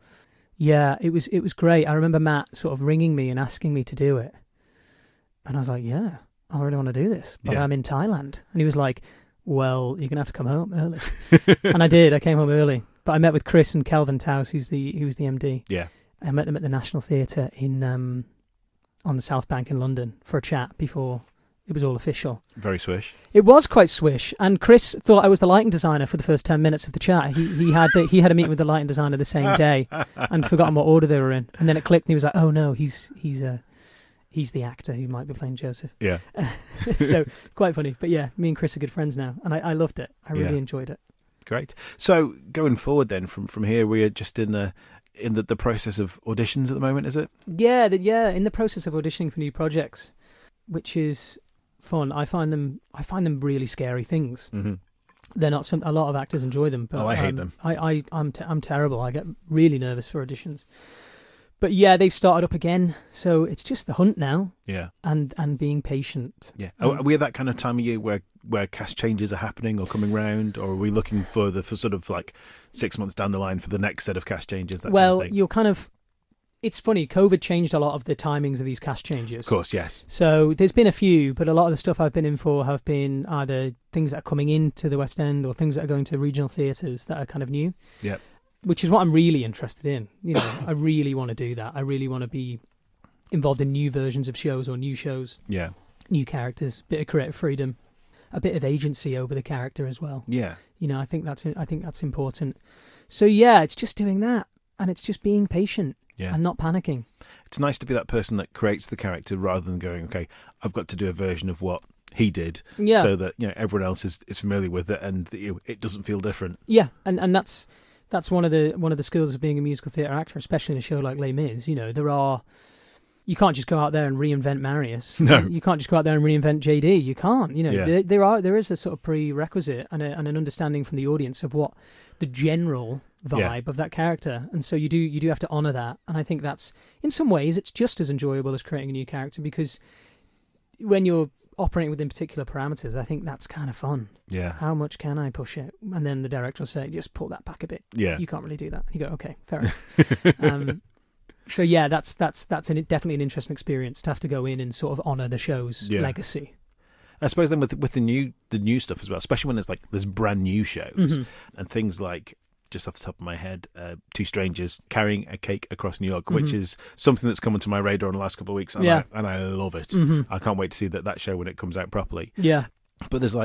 Yeah, it was great. I remember Matt sort of ringing me and asking me to do it, and I was like, yeah, I really want to do this, but I'm in Thailand. And he was like, well, you're gonna have to come home early. And I did. I came home early, but I met with Chris and Kelvin Taus, who's the MD. Yeah, I met them at the National Theatre in on the South Bank in London for a chat before it was all official. Very swish. It was quite swish, and Chris thought I was the lighting designer for the first 10 minutes of the chat. He had a meeting with the lighting designer the same day and forgotten what order they were in, and then it clicked, and he was like, "Oh no, he's the actor who might be playing Joseph." Yeah. So quite funny, but yeah, me and Chris are good friends now, and I loved it. I really enjoyed it. Great. So going forward, then from here, we are just in the process of auditions at the moment, is it? Yeah, in the process of auditioning for new projects, which is fun. I find them really scary things. Mm-hmm. They're not a lot of actors enjoy them, but I hate them. I'm terrible. I get really nervous for auditions. But yeah, they've started up again, so it's just the hunt now. Yeah, and being patient. Yeah, are we at that kind of time of year where cast changes are happening or coming round, or are we looking for sort of like 6 months down the line for the next set of cast changes? You're kind of. It's funny, COVID changed a lot of the timings of these cast changes. Of course, yes. So there's been a few, but a lot of the stuff I've been in for have been either things that are coming into the West End or things that are going to regional theatres that are kind of new. Yeah. Which is what I'm really interested in. You know, I really want to do that. I really want to be involved in new versions of shows or new shows. Yeah. New characters, bit of creative freedom, a bit of agency over the character as well. Yeah. You know, I think that's important. So yeah, it's just doing that, and it's just being patient. Yeah. And not panicking. It's nice to be that person that creates the character rather than going, okay, I've got to do a version of what he did, so that, you know, everyone else is familiar with it and it doesn't feel different. Yeah, and that's one of the skills of being a musical theatre actor, especially in a show like Les Mis. You know, you can't just go out there and reinvent Marius. No, you can't just go out there and reinvent JD. You can't. You know, there is a sort of prerequisite and an understanding from the audience of what the general vibe of that character, and so you do have to honour that. And I think that's, in some ways, it's just as enjoyable as creating a new character, because when you're operating within particular parameters, I think that's kind of fun. Yeah. How much can I push it? And then the director will say, just pull that back a bit. Yeah. You can't really do that. You go, okay, fair enough. So yeah, that's definitely an interesting experience to have to go in and sort of honour the show's legacy. I suppose then with the new stuff as well, especially when there's brand new shows and things like, just off the top of my head, Two Strangers Carrying a Cake Across New York, which is something that's come onto my radar in the last couple of weeks, and I love it. I can't wait to see that show when it comes out properly. Yeah. But there's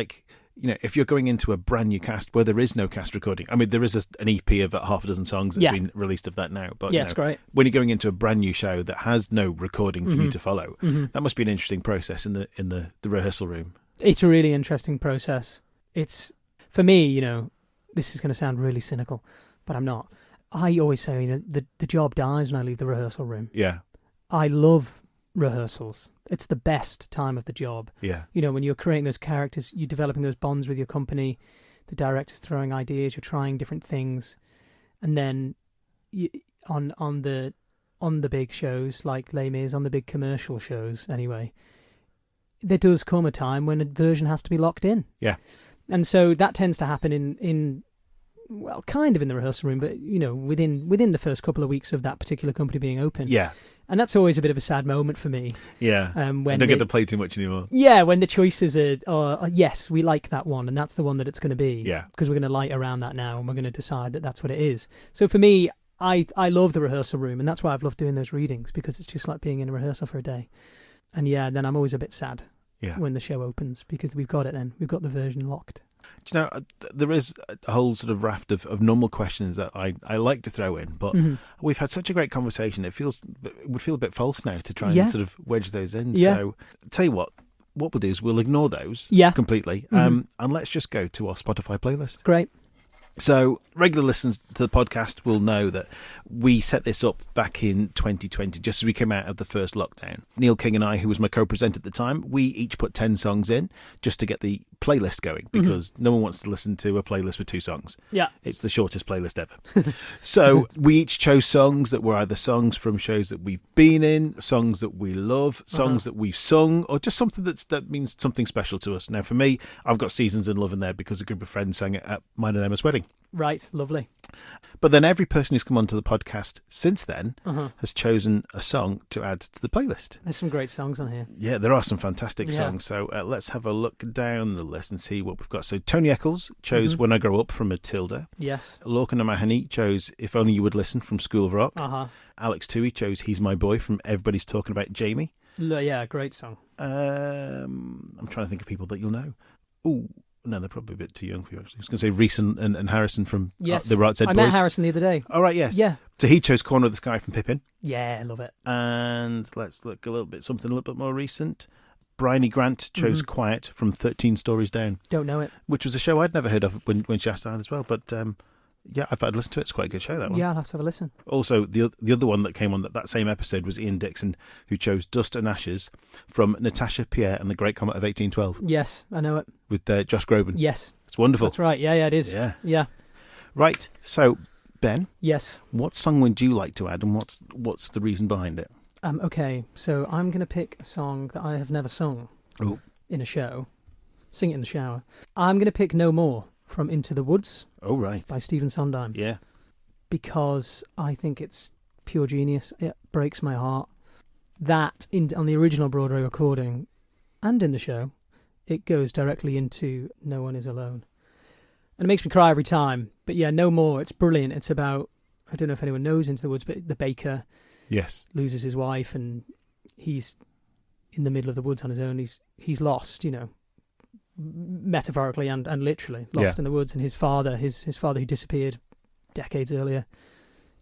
if you're going into a brand new cast where there is no cast recording, I mean, there is an EP of about half a dozen songs that's been released of that now. But it's great. When you're going into a brand new show that has no recording for you to follow, that must be an interesting process in the rehearsal room. It's a really interesting process. It's, for me, you know, this is going to sound really cynical, but I'm not. I always say, you know, the job dies when I leave the rehearsal room. Yeah. I love rehearsals. It's the best time of the job. Yeah. You know, when you're creating those characters, you're developing those bonds with your company, the director's throwing ideas, you're trying different things. And then on the big shows like Les Mis, on the big commercial shows anyway, there does come a time when a version has to be locked in. Yeah. And so that tends to happen in well, kind of in the rehearsal room, but, you know, within the first couple of weeks of that particular company being open. Yeah. And that's always a bit of a sad moment for me. Yeah. When you don't get to play too much anymore. Yeah, when the choices are yes, we like that one, and that's the one that it's going to be. Yeah. Because we're going to light around that now, and we're going to decide that that's what it is. So for me, I love the rehearsal room, and that's why I've loved doing those readings, because it's just like being in a rehearsal for a day. And yeah, then I'm always a bit sad when the show opens, because we've got it then. We've got the version locked. Do you know, there is a whole sort of raft of normal questions that I like to throw in, but we've had such a great conversation. It would feel a bit false now to try and sort of wedge those in. Yeah. So, tell you what we'll do is we'll ignore those completely, and let's just go to our Spotify playlist. Great. So, regular listeners to the podcast will know that we set this up back in 2020, just as we came out of the first lockdown. Neil King and I, who was my co-presenter at the time, we each put 10 songs in just to get the playlist going, because no one wants to listen to a playlist with 2 songs. Yeah. It's the shortest playlist ever. So, we each chose songs that were either songs from shows that we've been in, songs that we love, songs that we've sung, or just something that means something special to us. Now, for me, I've got Seasons in Love in there because a group of friends sang it at mine and Emma's wedding. Right, lovely. But then every person who's come onto the podcast since then has chosen a song to add to the playlist. There's some great songs on here. Yeah, there are some fantastic songs. So let's have a look down the list and see what we've got. So Tony Eccles chose When I Grow Up from Matilda. Yes. Lorcan O'Mahony chose If Only You Would Listen from School of Rock. Alex Toohey chose He's My Boy from Everybody's Talking About Jamie. Yeah, great song. I'm trying to think of people that you'll know. Oh, no, they're probably a bit too young for you, actually. I was going to say Reese and Harrison from the Right Said Boys. I met Harrison the other day. Oh, right, yes. Yeah. So he chose Corner of the Sky from Pippin. Yeah, I love it. And let's look something a little bit more recent. Bryony Grant chose Quiet from 13 Stories Down. Don't know it. Which was a show I'd never heard of when she asked either as well. But yeah, I'd listened to it. It's quite a good show, that one. Yeah, I'll have to have a listen. Also, the other one that came on that same episode was Ian Dixon, who chose Dust and Ashes from Natasha Pierre and the Great Comet of 1812. Yes, I know it. With Josh Groban. Yes. It's wonderful. That's right. Yeah, it is. Yeah. Right. So, Ben. Yes. What song would you like to add, and what's the reason behind it? Okay, so I'm going to pick a song that I have never sung in a show. Sing it in the shower. I'm going to pick No More from Into the Woods. Oh, right. By Stephen Sondheim. Yeah. Because I think it's pure genius. It breaks my heart. That, on the original Broadway recording and in the show, it goes directly into No One Is Alone. And it makes me cry every time. But yeah, No More, it's brilliant. It's about, I don't know if anyone knows Into the Woods, but the baker loses his wife and he's in the middle of the woods on his own. He's lost, metaphorically and literally lost in the woods. And his father who disappeared decades earlier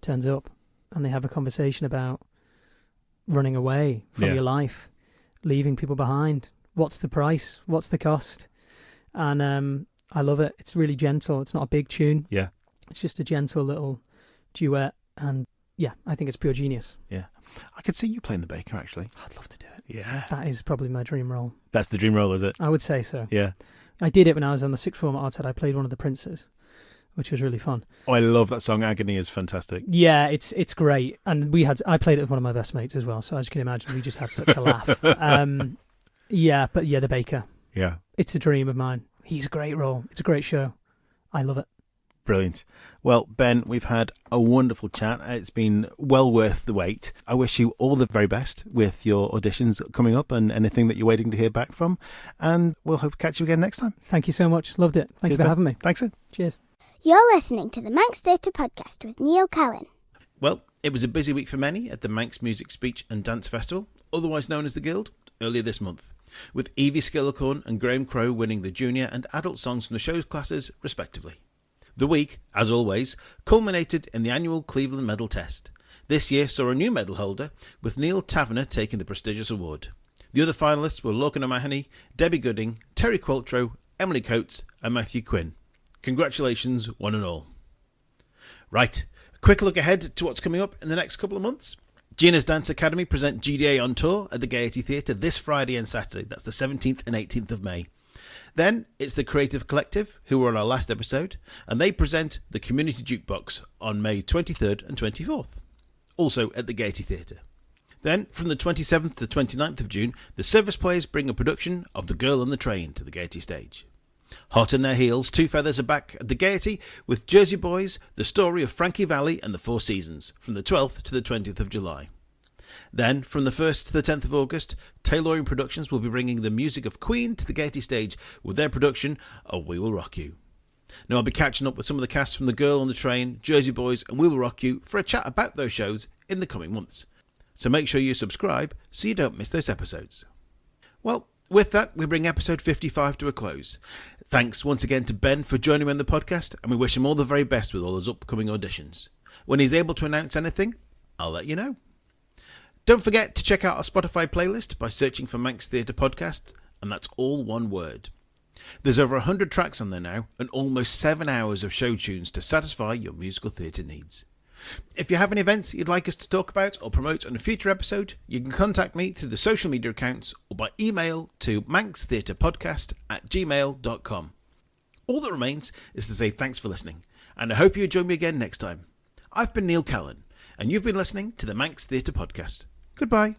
turns up and they have a conversation about running away from your life, leaving people behind. What's the price? What's the cost? And I love it. It's really gentle. It's not a big tune. Yeah. It's just a gentle little duet. And yeah, I think it's pure genius. Yeah. I could see you playing the baker, actually. I'd love to do it. Yeah. That is probably my dream role. That's the dream role, is it? I would say so. Yeah. I did it when I was on the sixth form at Artshead. I played one of the princes, which was really fun. Oh, I love that song. Agony is fantastic. Yeah, it's great. And I played it with one of my best mates as well, so as you can imagine, we just had such a laugh. The baker. Yeah. It's a dream of mine. He's a great role. It's a great show. I love it. Brilliant. Well, Ben, we've had a wonderful chat. It's been well worth the wait. I wish you all the very best with your auditions coming up and anything that you're waiting to hear back from. And we'll hope to catch you again next time. Thank you so much. Loved it. Thank you for having me. Thanks, Ed. Cheers. You're listening to the Manx Theatre Podcast with Neil Callin. Well, it was a busy week for many at the Manx Music, Speech and Dance Festival, otherwise known as the Guild, earlier this month, with Evie Skillicorn and Graham Crowe winning the junior and adult songs from the show's classes, respectively. The week, as always, culminated in the annual Cleveland Medal Test. This year saw a new medal holder, with Neil Taverner taking the prestigious award. The other finalists were Lorcan O'Mahony, Debbie Gooding, Terry Qualtrough, Emily Coates and Matthew Quinn. Congratulations, one and all. Right, a quick look ahead to what's coming up in the next couple of months. Gina's Dance Academy present GDA on tour at the Gaiety Theatre this Friday and Saturday. That's the 17th and 18th of May. Then it's the Creative Collective, who were on our last episode, and they present the Community Jukebox on May 23rd and 24th, also at the Gaiety Theatre. Then, from the 27th to 29th of June, the Service Players bring a production of The Girl on the Train to the Gaiety stage. Hot in their heels, Two Feathers are back at the Gaiety with Jersey Boys, the story of Frankie Valli and the Four Seasons, from the 12th to the 20th of July. Then, from the 1st to the 10th of August, Tailoring Productions will be bringing the music of Queen to the Gaiety stage with their production of We Will Rock You. Now, I'll be catching up with some of the cast from The Girl on the Train, Jersey Boys and We Will Rock You for a chat about those shows in the coming months. So make sure you subscribe so you don't miss those episodes. Well, with that, we bring episode 55 to a close. Thanks once again to Ben for joining me on the podcast, and we wish him all the very best with all his upcoming auditions. When he's able to announce anything, I'll let you know. Don't forget to check out our Spotify playlist by searching for Manx Theatre Podcast, and that's all one word. There's over 100 tracks on there now, and almost 7 hours of show tunes to satisfy your musical theatre needs. If you have any events you'd like us to talk about or promote on a future episode, you can contact me through the social media accounts or by email to manxtheatrepodcast@gmail.com. All that remains is to say thanks for listening, and I hope you join me again next time. I've been Neil Callin, and you've been listening to the Manx Theatre Podcast. Goodbye.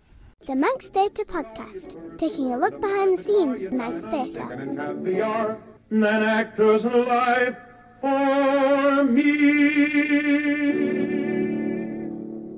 The Manx Theatre Podcast, taking a look behind the scenes of Manx Theatre. And happier than actors alive for me.